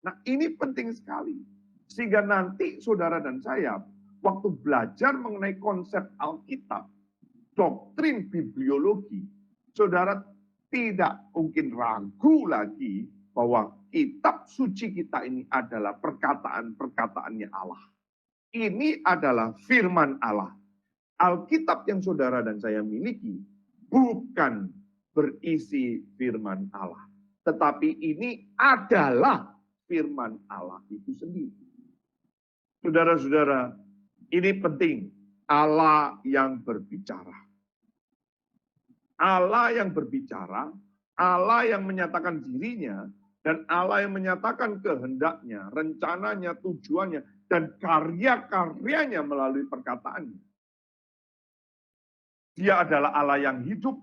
Nah, ini penting sekali. Sehingga nanti saudara dan saya, waktu belajar mengenai konsep Alkitab, doktrin bibliologi, saudara tidak mungkin ragu lagi bahwa kitab suci kita ini adalah perkataan-perkataannya Allah. Ini adalah firman Allah. Alkitab yang saudara dan saya miliki bukan berisi firman Allah. Tetapi ini adalah firman Allah itu sendiri. Saudara-saudara, ini penting. Allah yang berbicara. Allah yang berbicara, Allah yang menyatakan dirinya, dan Allah yang menyatakan kehendaknya, rencananya, tujuannya, dan karya-karyanya melalui perkataannya. Dia adalah Allah yang hidup.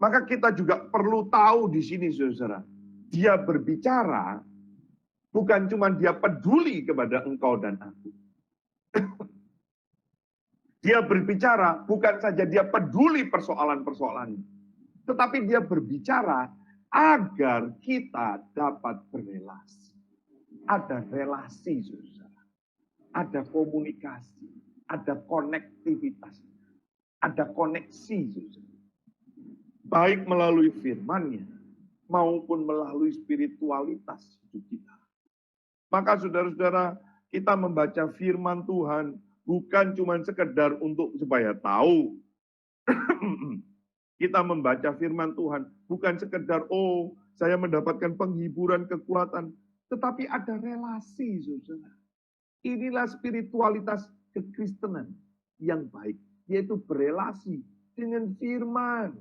Maka kita juga perlu tahu di sini, saudara. Dia berbicara, bukan cuma dia peduli kepada engkau dan aku. Dia berbicara, bukan saja dia peduli persoalan-persoalannya. Tetapi dia berbicara agar kita dapat berelasi. Ada relasi, saudara. Ada komunikasi, ada konektivitas, ada koneksi, saudara. Baik melalui firman-Nya, maupun melalui spiritualitas hidup kita. Maka saudara-saudara, kita membaca firman Tuhan bukan cuma sekedar untuk supaya tahu. Kita membaca firman Tuhan bukan sekedar, oh saya mendapatkan penghiburan, kekuatan. Tetapi ada relasi, saudara. Inilah spiritualitas kekristenan yang baik. Yaitu berelasi dengan firman,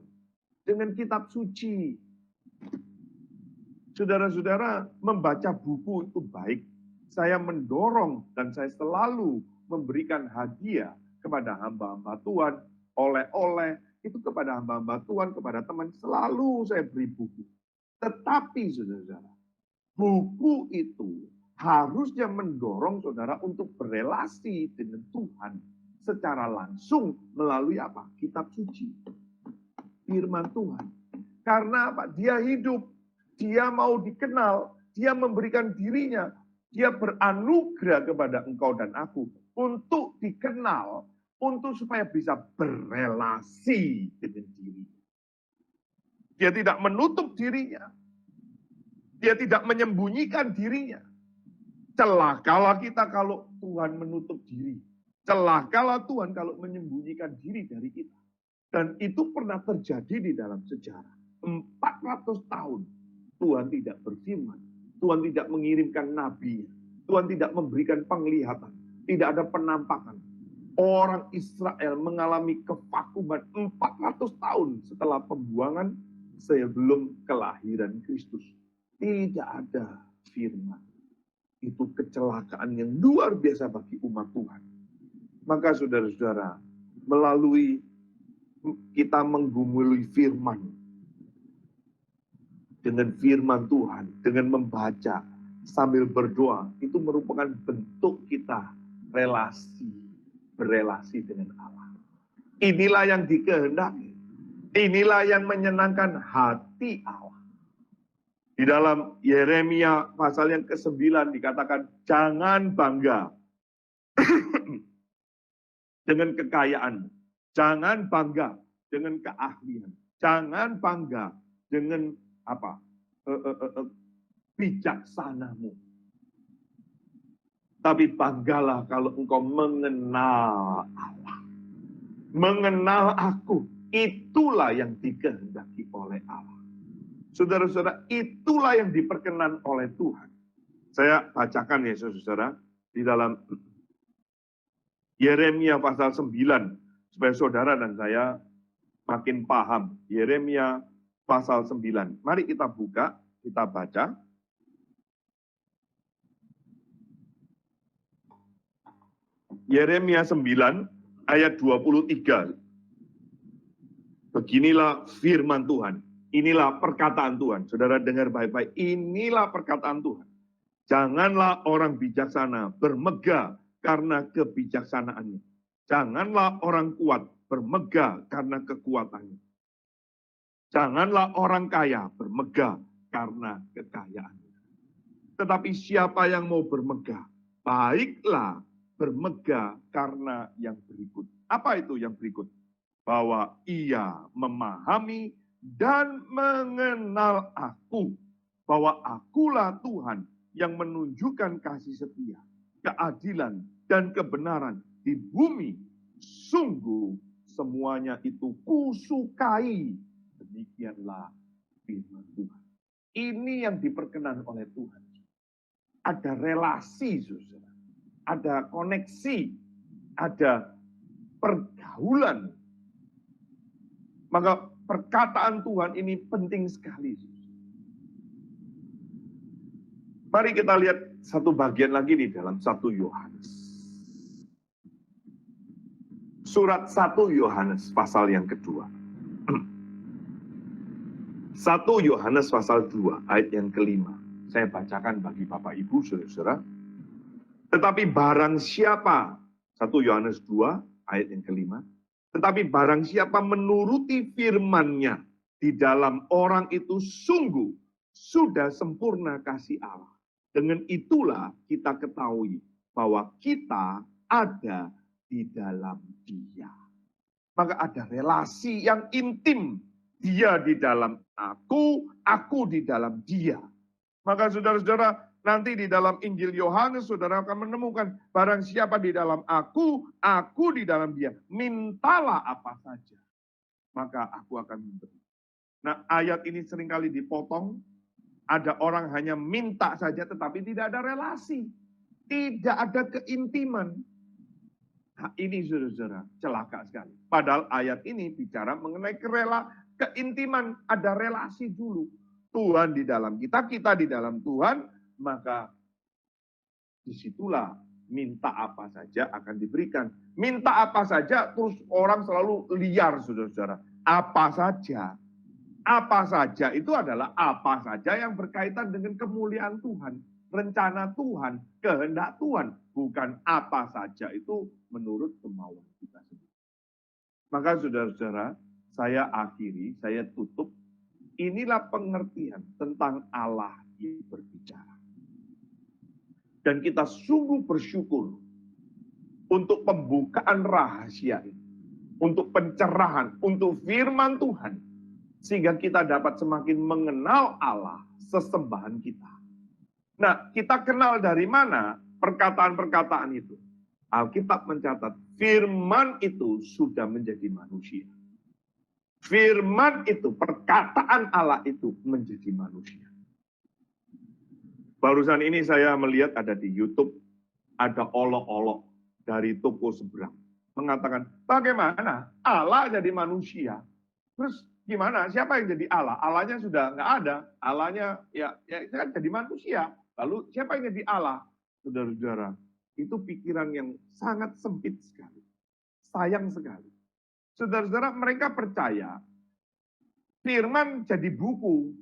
dengan kitab suci. Saudara-saudara, membaca buku itu baik. Saya mendorong dan saya selalu memberikan hadiah kepada hamba-hamba Tuhan, oleh-oleh, itu kepada hamba-hamba Tuhan, kepada teman, selalu saya beri buku. Tetapi saudara-saudara, buku itu harusnya mendorong saudara untuk berelasi dengan Tuhan secara langsung melalui apa? Kitab suci. Firman Tuhan. Karena apa? Dia hidup, dia mau dikenal, dia memberikan dirinya, dia beranugerah kepada engkau dan aku untuk dikenal, untuk supaya bisa berelasi dengan dirinya. Dia tidak menutup dirinya. Dia tidak menyembunyikan dirinya. Celakalah kita kalau Tuhan menutup diri. Celakalah Tuhan kalau menyembunyikan diri dari kita. Dan itu pernah terjadi di dalam sejarah. 400 tahun Tuhan tidak berfirman. Tuhan tidak mengirimkan nabi. Tuhan tidak memberikan penglihatan. Tidak ada penampakan. Orang Israel mengalami kevakuman 400 tahun setelah pembuangan sebelum kelahiran Kristus. Tidak ada firman. Itu kecelakaan yang luar biasa bagi umat Tuhan. Maka saudara-saudara, melalui kita menggumuli firman, dengan firman Tuhan, dengan membaca, sambil berdoa, itu merupakan bentuk kita berelasi dengan Allah. Inilah yang dikehendaki. Inilah yang menyenangkan hati Allah. Di dalam Yeremia pasal yang ke-9 dikatakan, jangan bangga dengan kekayaan. Jangan bangga dengan keahlian. Jangan bangga dengan apa? Bijaksanamu. Tapi banggalah kalau engkau mengenal Allah. Mengenal aku. Itulah yang dikehendaki oleh Allah. Saudara-saudara, itulah yang diperkenan oleh Tuhan. Saya bacakan ya saudara, di dalam Yeremia pasal 9, supaya saudara dan saya makin paham. Yeremia pasal 9. Mari kita buka, kita baca. Yeremia 9 ayat 23. Beginilah firman Tuhan. Inilah perkataan Tuhan. Saudara dengar baik-baik. Inilah perkataan Tuhan. Janganlah orang bijaksana bermegah karena kebijaksanaannya. Janganlah orang kuat bermegah karena kekuatannya. Janganlah orang kaya bermegah karena kekayaannya. Tetapi siapa yang mau bermegah, baiklah bermegah karena yang berikut. Apa itu yang berikut? Bahwa ia memahami dan mengenal aku. Bahwa akulah Tuhan yang menunjukkan kasih setia, keadilan, dan kebenaran di bumi. Sungguh semuanya itu kusukai. Demikianlah firman Tuhan. Ini yang diperkenan oleh Tuhan. Ada relasi, saudara. Ada koneksi. Ada pergaulan. Maka perkataan Tuhan ini penting sekali. Mari kita lihat satu bagian lagi di dalam 1 Yohanes. Surat 1 Yohanes pasal yang kedua. 1 Yohanes pasal 2 ayat yang kelima. Saya bacakan bagi Bapak Ibu, saudara-saudara. Tetapi barang siapa, 1 Yohanes 2 ayat yang kelima. Tetapi barang siapa menuruti firman-Nya, di dalam orang itu sungguh sudah sempurna kasih Allah. Dengan itulah kita ketahui bahwa kita ada di dalam Dia. Maka ada relasi yang intim. Dia di dalam aku di dalam Dia. Maka saudara-saudara, nanti di dalam Injil Yohanes, saudara akan menemukan barang siapa di dalam aku di dalam Dia. Mintalah apa saja, maka aku akan memberi. Nah, ayat ini seringkali dipotong. Ada orang hanya minta saja tetapi tidak ada relasi. Tidak ada keintiman. Nah, ini saudara-saudara, celaka sekali. Padahal ayat ini bicara mengenai keintiman. Ada relasi dulu. Tuhan di dalam kita, kita di dalam Tuhan. Maka disitulah minta apa saja akan diberikan. Minta apa saja terus orang selalu liar saudara-saudara. Apa saja. Apa saja itu adalah apa saja yang berkaitan dengan kemuliaan Tuhan, rencana Tuhan, kehendak Tuhan. Bukan apa saja itu menurut kemauan kita sendiri. Maka saudara-saudara, saya akhiri, saya tutup. Inilah pengertian tentang Allah yang berbicara. Dan kita sungguh bersyukur untuk pembukaan rahasia ini. Untuk pencerahan, untuk firman Tuhan. Sehingga kita dapat semakin mengenal Allah, sesembahan kita. Nah, kita kenal dari mana perkataan-perkataan itu? Alkitab mencatat, firman itu sudah menjadi manusia. Firman itu, perkataan Allah itu menjadi manusia. Barusan ini saya melihat ada di YouTube, ada olok-olok dari toko seberang. Mengatakan, bagaimana Allah jadi manusia? Terus gimana? Siapa yang jadi Allah? Allahnya sudah nggak ada. Allahnya ya kan jadi manusia. Lalu siapa yang jadi Allah? Saudara-saudara, itu pikiran yang sangat sempit sekali. Sayang sekali. Saudara-saudara, mereka percaya firman jadi buku,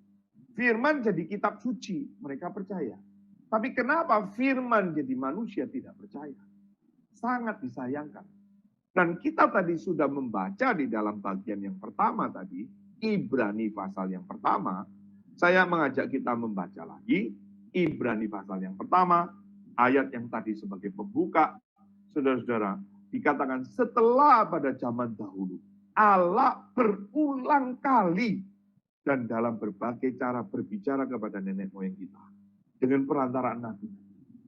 firman jadi kitab suci. Mereka percaya. Tapi kenapa firman jadi manusia tidak percaya? Sangat disayangkan. Dan kita tadi sudah membaca di dalam bagian yang pertama tadi, Ibrani pasal yang pertama. Saya mengajak kita membaca lagi, Ibrani pasal yang pertama, ayat yang tadi sebagai pembuka. Saudara-saudara, dikatakan setelah pada zaman dahulu, Allah berulang kali dan dalam berbagai cara berbicara kepada nenek moyang kita. Dengan perantaraan nabi.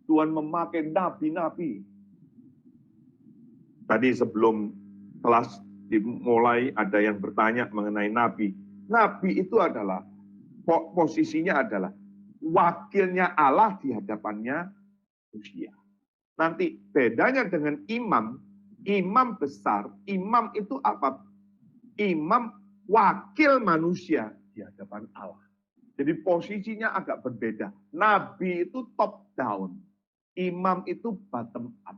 Tuhan memakai nabi-nabi. Tadi sebelum kelas dimulai ada yang bertanya mengenai nabi. Nabi itu adalah, posisinya adalah wakilnya Allah di hadapannya manusia. Nanti bedanya dengan imam, imam besar, imam itu apa? imam wakil manusia di hadapan Allah. Jadi posisinya agak berbeda. Nabi itu top down, imam itu bottom up.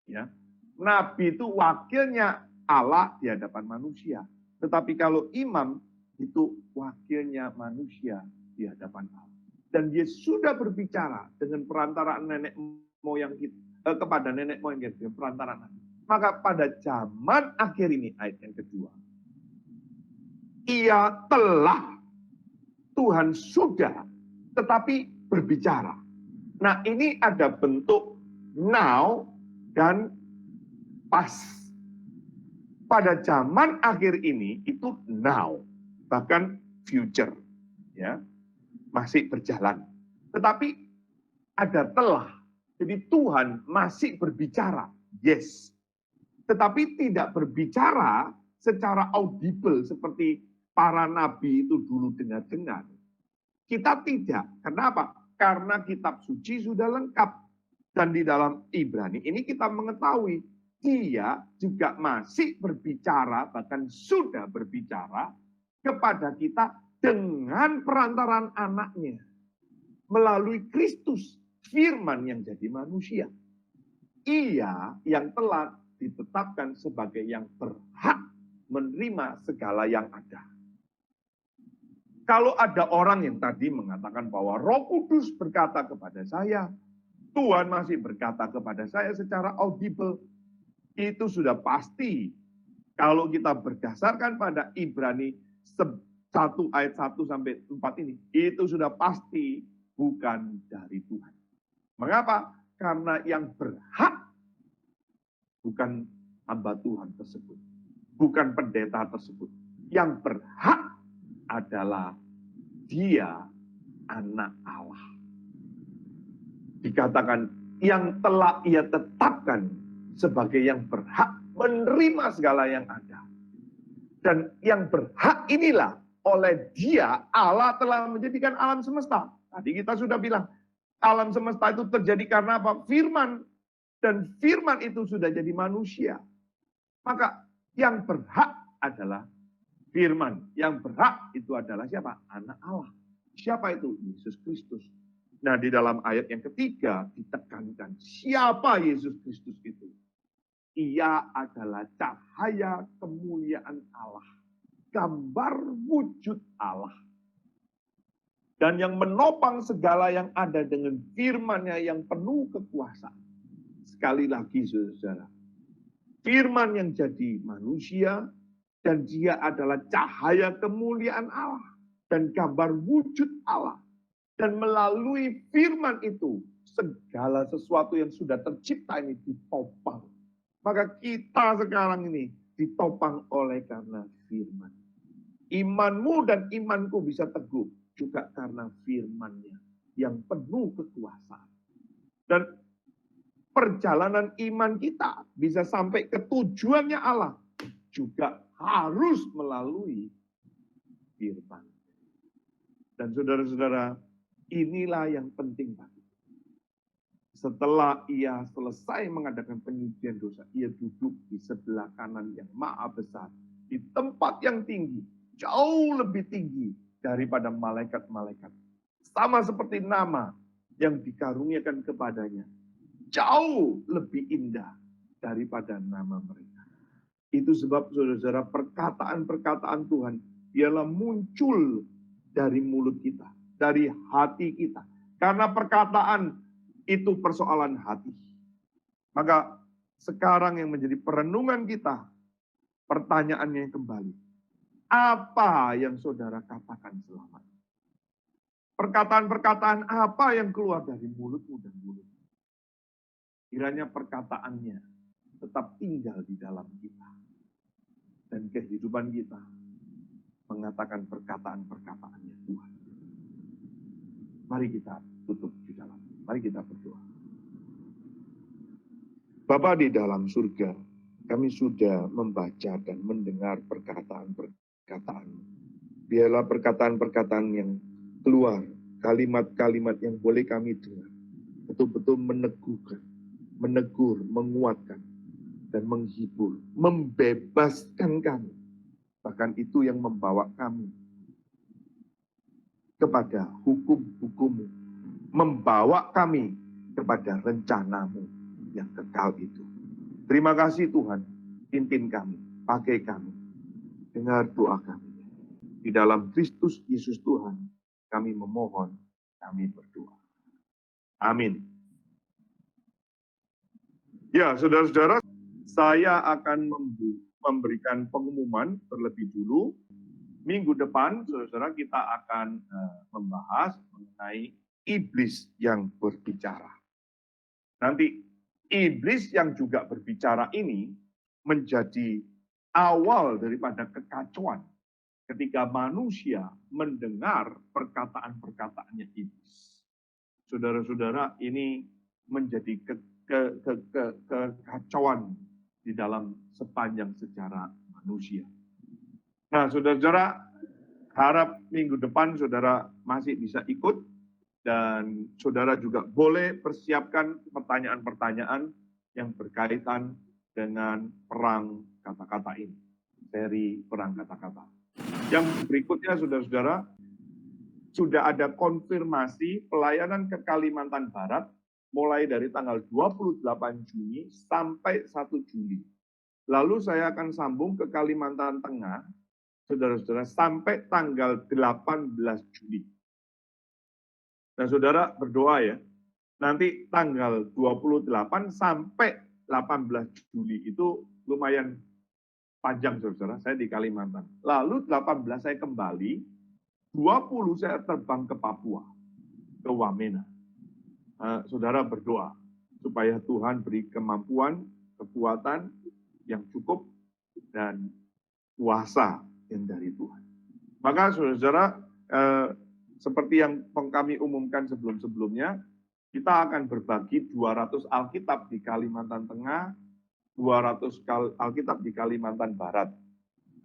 Ya. Nabi itu wakilnya Allah di hadapan manusia. Tetapi kalau imam itu wakilnya manusia di hadapan Allah. Dan dia sudah berbicara dengan perantaraan nenek moyang kita, kepada nenek moyang kita, dengan perantaraan Nabi. Maka pada zaman akhir ini, ayat yang kedua, ia telah, Tuhan sudah, tetapi berbicara. Nah, ini ada bentuk now dan past. Pada zaman akhir ini itu now, bahkan future, ya, masih berjalan. Tetapi ada telah. Jadi Tuhan masih berbicara, yes. Tetapi tidak berbicara secara audible seperti para nabi itu dulu dengar-dengar. Kita tidak. Kenapa? Karena kitab suci sudah lengkap. Dan di dalam Ibrani ini kita mengetahui dia juga masih berbicara, bahkan sudah berbicara kepada kita dengan perantaran anaknya. Melalui Kristus, firman yang jadi manusia. Ia yang telah ditetapkan sebagai yang berhak menerima segala yang ada. Kalau ada orang yang tadi mengatakan bahwa Roh Kudus berkata kepada saya, Tuhan masih berkata kepada saya secara audible, itu sudah pasti. Kalau kita berdasarkan pada Ibrani 1 ayat 1 sampai 4 ini, itu sudah pasti bukan dari Tuhan. Mengapa? Karena yang berhak bukan hamba Tuhan tersebut, bukan pendeta tersebut. Yang berhak adalah dia anak Allah. Dikatakan yang telah ia tetapkan sebagai yang berhak menerima segala yang ada. Dan yang berhak inilah oleh dia Allah telah menjadikan alam semesta. Tadi kita sudah bilang alam semesta itu terjadi karena apa? Firman. Dan firman itu sudah jadi manusia. Maka yang berhak adalah firman. Yang berhak itu adalah siapa? Anak Allah. Siapa itu? Yesus Kristus. Nah, di dalam ayat yang ketiga ditekankan siapa Yesus Kristus itu? Ia adalah cahaya kemuliaan Allah. Gambar wujud Allah. Dan yang menopang segala yang ada dengan firman-Nya yang penuh kekuasaan. Sekali lagi, saudara, firman yang jadi manusia, dan dia adalah cahaya kemuliaan Allah, dan gambar wujud Allah. Dan melalui firman itu, segala sesuatu yang sudah tercipta ini ditopang. Maka kita sekarang ini ditopang oleh karena firman. Imanmu dan imanku bisa teguh juga karena firman-Nya yang penuh kekuasaan. Dan perjalanan iman kita bisa sampai ke tujuannya Allah juga harus melalui firman. Dan saudara-saudara, inilah yang penting tadi. Setelah ia selesai mengadakan penyucian dosa, ia duduk di sebelah kanan yang maha besar, di tempat yang tinggi, jauh lebih tinggi daripada malaikat-malaikat. Sama seperti nama yang dikaruniakan kepadanya, jauh lebih indah daripada nama mereka. Itu sebab saudara-saudara perkataan-perkataan Tuhan ialah muncul dari mulut kita, dari hati kita. Karena perkataan itu persoalan hati. Maka sekarang yang menjadi perenungan kita, pertanyaannya kembali. Apa yang saudara katakan selama ini? Perkataan-perkataan apa yang keluar dari mulutmu dan mulutmu? Kiranya perkataannya tetap tinggal di dalam kita. Dan kehidupan kita mengatakan perkataan-perkataannya Tuhan. Mari kita tutup di dalam. Mari kita berdoa. Bapa di dalam surga, kami sudah membaca dan mendengar perkataan-perkataan. Biarlah perkataan-perkataan yang keluar, kalimat-kalimat yang boleh kami dengar, betul-betul meneguhkan, menegur, menguatkan, dan menghibur, membebaskan kami. Bahkan itu yang membawa kami kepada hukum-hukum-Mu, membawa kami kepada rencana-Mu yang kekal itu. Terima kasih Tuhan, pimpin kami, pakai kami, dengar doa kami. Di dalam Kristus Yesus Tuhan, kami memohon, kami berdoa. Amin. Ya, saudara-saudara, saya akan memberikan pengumuman terlebih dulu. Minggu depan, saudara-saudara, kita akan membahas mengenai iblis yang berbicara. Nanti, iblis yang juga berbicara ini menjadi awal daripada kekacauan ketika manusia mendengar perkataan-perkataannya iblis. Saudara-saudara, ini menjadi kekacauan di dalam sepanjang sejarah manusia. Nah, saudara-saudara, harap minggu depan saudara masih bisa ikut, dan saudara juga boleh persiapkan pertanyaan-pertanyaan yang berkaitan dengan perang kata-kata ini, seri perang kata-kata. Yang berikutnya, saudara-saudara, sudah ada konfirmasi pelayanan ke Kalimantan Barat mulai dari tanggal 28 Juni sampai 1 Juli. Lalu saya akan sambung ke Kalimantan Tengah, saudara-saudara, sampai tanggal 18 Juli. Nah, saudara berdoa ya, nanti tanggal 28 sampai 18 Juli itu lumayan panjang, saudara, saya di Kalimantan. Lalu 18 saya kembali, 20 saya terbang ke Papua, ke Wamena. Saudara berdoa, supaya Tuhan beri kemampuan, kekuatan yang cukup, dan kuasa yang dari Tuhan. Maka saudara-saudara, seperti yang kami umumkan sebelum-sebelumnya, kita akan berbagi 200 Alkitab di Kalimantan Tengah, 200 Alkitab di Kalimantan Barat.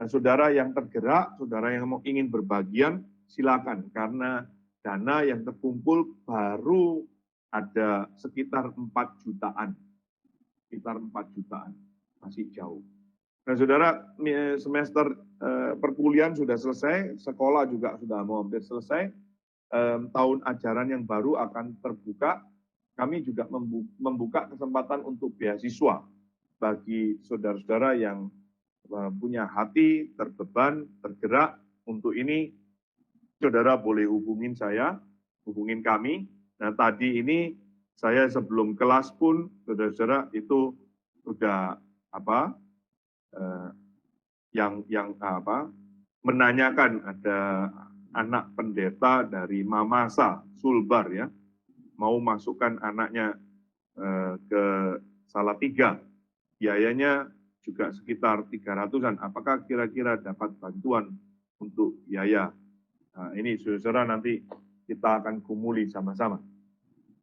Dan saudara yang tergerak, saudara yang ingin berbagian, silakan. Karena dana yang terkumpul baru ada sekitar 4 jutaan. Sekitar 4 jutaan, masih jauh. Nah, saudara, semester perkuliahan sudah selesai, sekolah juga sudah mau hampir selesai, tahun ajaran yang baru akan terbuka. Kami juga membuka kesempatan untuk beasiswa bagi saudara-saudara yang punya hati, terbeban, tergerak untuk ini. Saudara boleh hubungin saya, hubungin kami. Nah, tadi ini saya sebelum kelas pun, saudara-saudara, itu sudah menanyakan, ada anak pendeta dari Mamasa, Sulbar ya, mau masukkan anaknya ke Salatiga, biayanya juga sekitar 300-an. Apakah kira-kira dapat bantuan untuk biaya? Nah, ini saudara-saudara nanti kita akan kumuli sama-sama.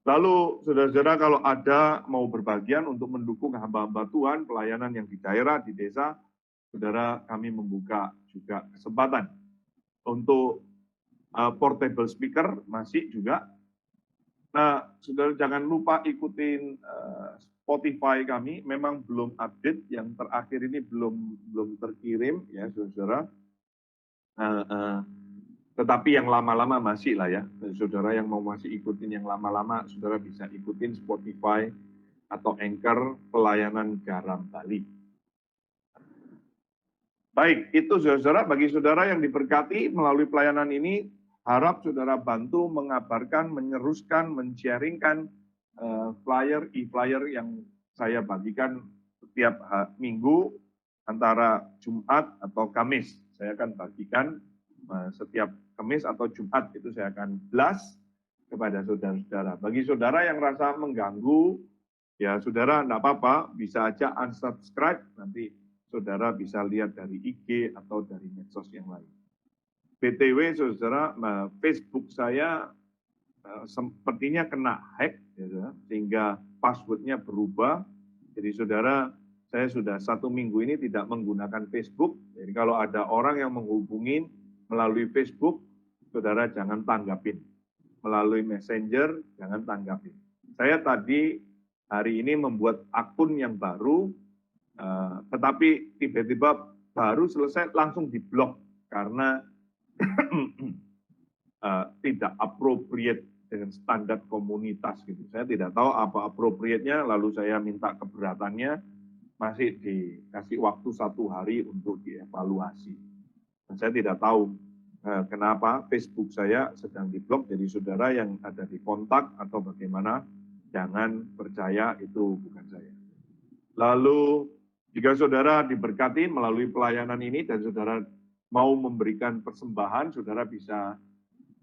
Lalu saudara-saudara kalau ada mau berbagian untuk mendukung hamba-hamba Tuhan, pelayanan yang di daerah, di desa, saudara, kami membuka juga kesempatan untuk portable speaker masih juga. Nah, saudara jangan lupa ikutin Spotify kami, memang belum update, yang terakhir ini belum terkirim ya saudara. Tetapi yang lama-lama masih lah ya, saudara yang mau masih ikutin yang lama-lama, saudara bisa ikutin Spotify atau Anchor pelayanan Garam Bali. Baik, itu saudara, bagi saudara yang diberkati melalui pelayanan ini, harap saudara bantu mengabarkan, menyeruskan, men-sharingkan flyer, e-flyer yang saya bagikan setiap minggu antara Jumat atau Kamis. Saya akan bagikan setiap Kamis atau Jumat, itu saya akan blast kepada saudara-saudara. Bagi saudara yang rasa mengganggu, ya saudara enggak apa-apa, bisa aja unsubscribe, nanti saudara bisa lihat dari IG atau dari medsos yang lain. BTW, saudara, Facebook saya sepertinya kena hack, ya, sehingga passwordnya berubah. Jadi saudara, saya sudah 1 minggu ini tidak menggunakan Facebook. Jadi kalau ada orang yang menghubungi melalui Facebook, saudara jangan tanggapin. Melalui Messenger, jangan tanggapin. Saya tadi hari ini membuat akun yang baru, tetapi tiba-tiba baru selesai langsung diblok karena tidak appropriate dengan standar komunitas gitu. Saya tidak tahu apa appropriate-nya, lalu saya minta keberatannya, masih dikasih waktu 1 hari untuk dievaluasi. Dan saya tidak tahu kenapa Facebook saya sedang diblok, jadi saudara yang ada di kontak atau bagaimana, jangan percaya itu bukan saya. Lalu jika saudara diberkati melalui pelayanan ini dan saudara mau memberikan persembahan, saudara bisa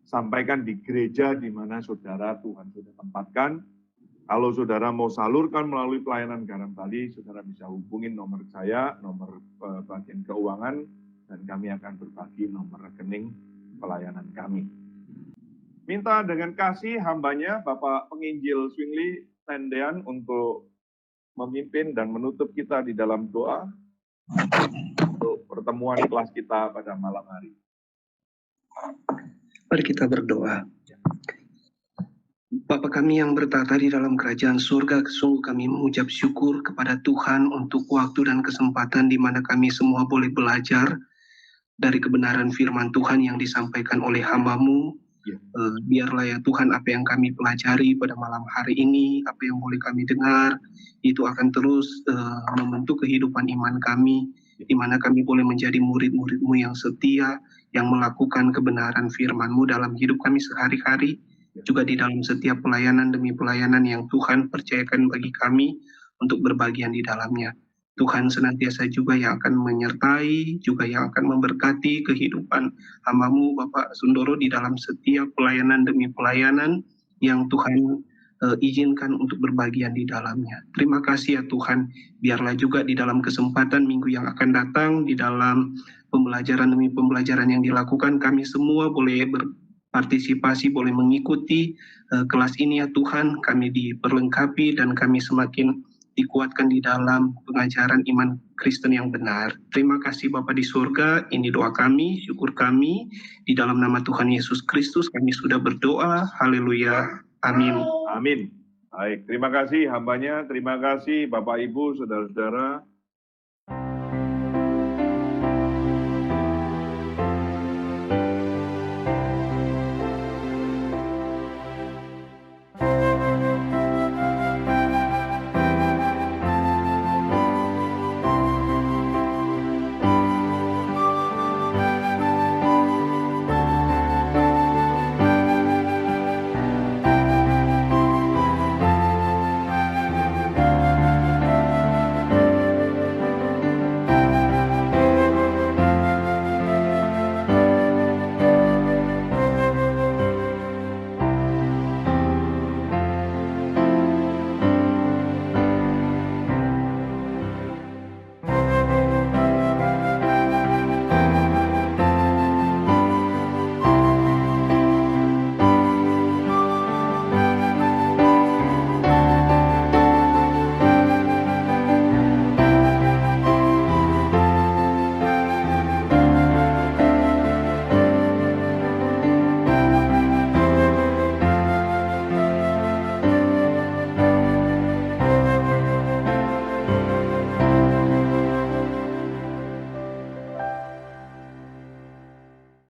sampaikan di gereja di mana saudara Tuhan sudah tempatkan. Kalau saudara mau salurkan melalui pelayanan Garam Bali, saudara bisa hubungin nomor saya, nomor bagian keuangan, dan kami akan berbagi nomor rekening pelayanan kami. Minta dengan kasih hambanya, Bapak Penginjil Swingli Tendean, untuk memimpin dan menutup kita di dalam doa untuk pertemuan kelas kita pada malam hari. Mari kita berdoa. Bapa kami yang bertata di dalam kerajaan surga, sungguh kami mengucap syukur kepada Tuhan untuk waktu dan kesempatan di mana kami semua boleh belajar dari kebenaran firman Tuhan yang disampaikan oleh hamba-Mu. Biarlah ya Tuhan, apa yang kami pelajari pada malam hari ini, apa yang boleh kami dengar, itu akan terus membentuk kehidupan iman kami, di mana kami boleh menjadi murid-murid-Mu yang setia, yang melakukan kebenaran firman-Mu dalam hidup kami sehari-hari, juga di dalam setiap pelayanan demi pelayanan yang Tuhan percayakan bagi kami untuk berbagian di dalamnya. Tuhan senantiasa juga yang akan menyertai, juga yang akan memberkati kehidupan hamba-Mu Bapak Sundoro di dalam setiap pelayanan demi pelayanan yang Tuhan izinkan untuk berbagian di dalamnya. Terima kasih ya Tuhan, biarlah juga di dalam kesempatan minggu yang akan datang, di dalam pembelajaran demi pembelajaran yang dilakukan, kami semua boleh berpartisipasi, boleh mengikuti kelas ini ya Tuhan, kami diperlengkapi dan kami semakin dikuatkan di dalam pengajaran iman Kristen yang benar. Terima kasih Bapa di surga, ini doa kami, syukur kami, di dalam nama Tuhan Yesus Kristus kami sudah berdoa, haleluya, amin. Amin. Baik, terima kasih hambanya, terima kasih Bapak Ibu, saudara-saudara.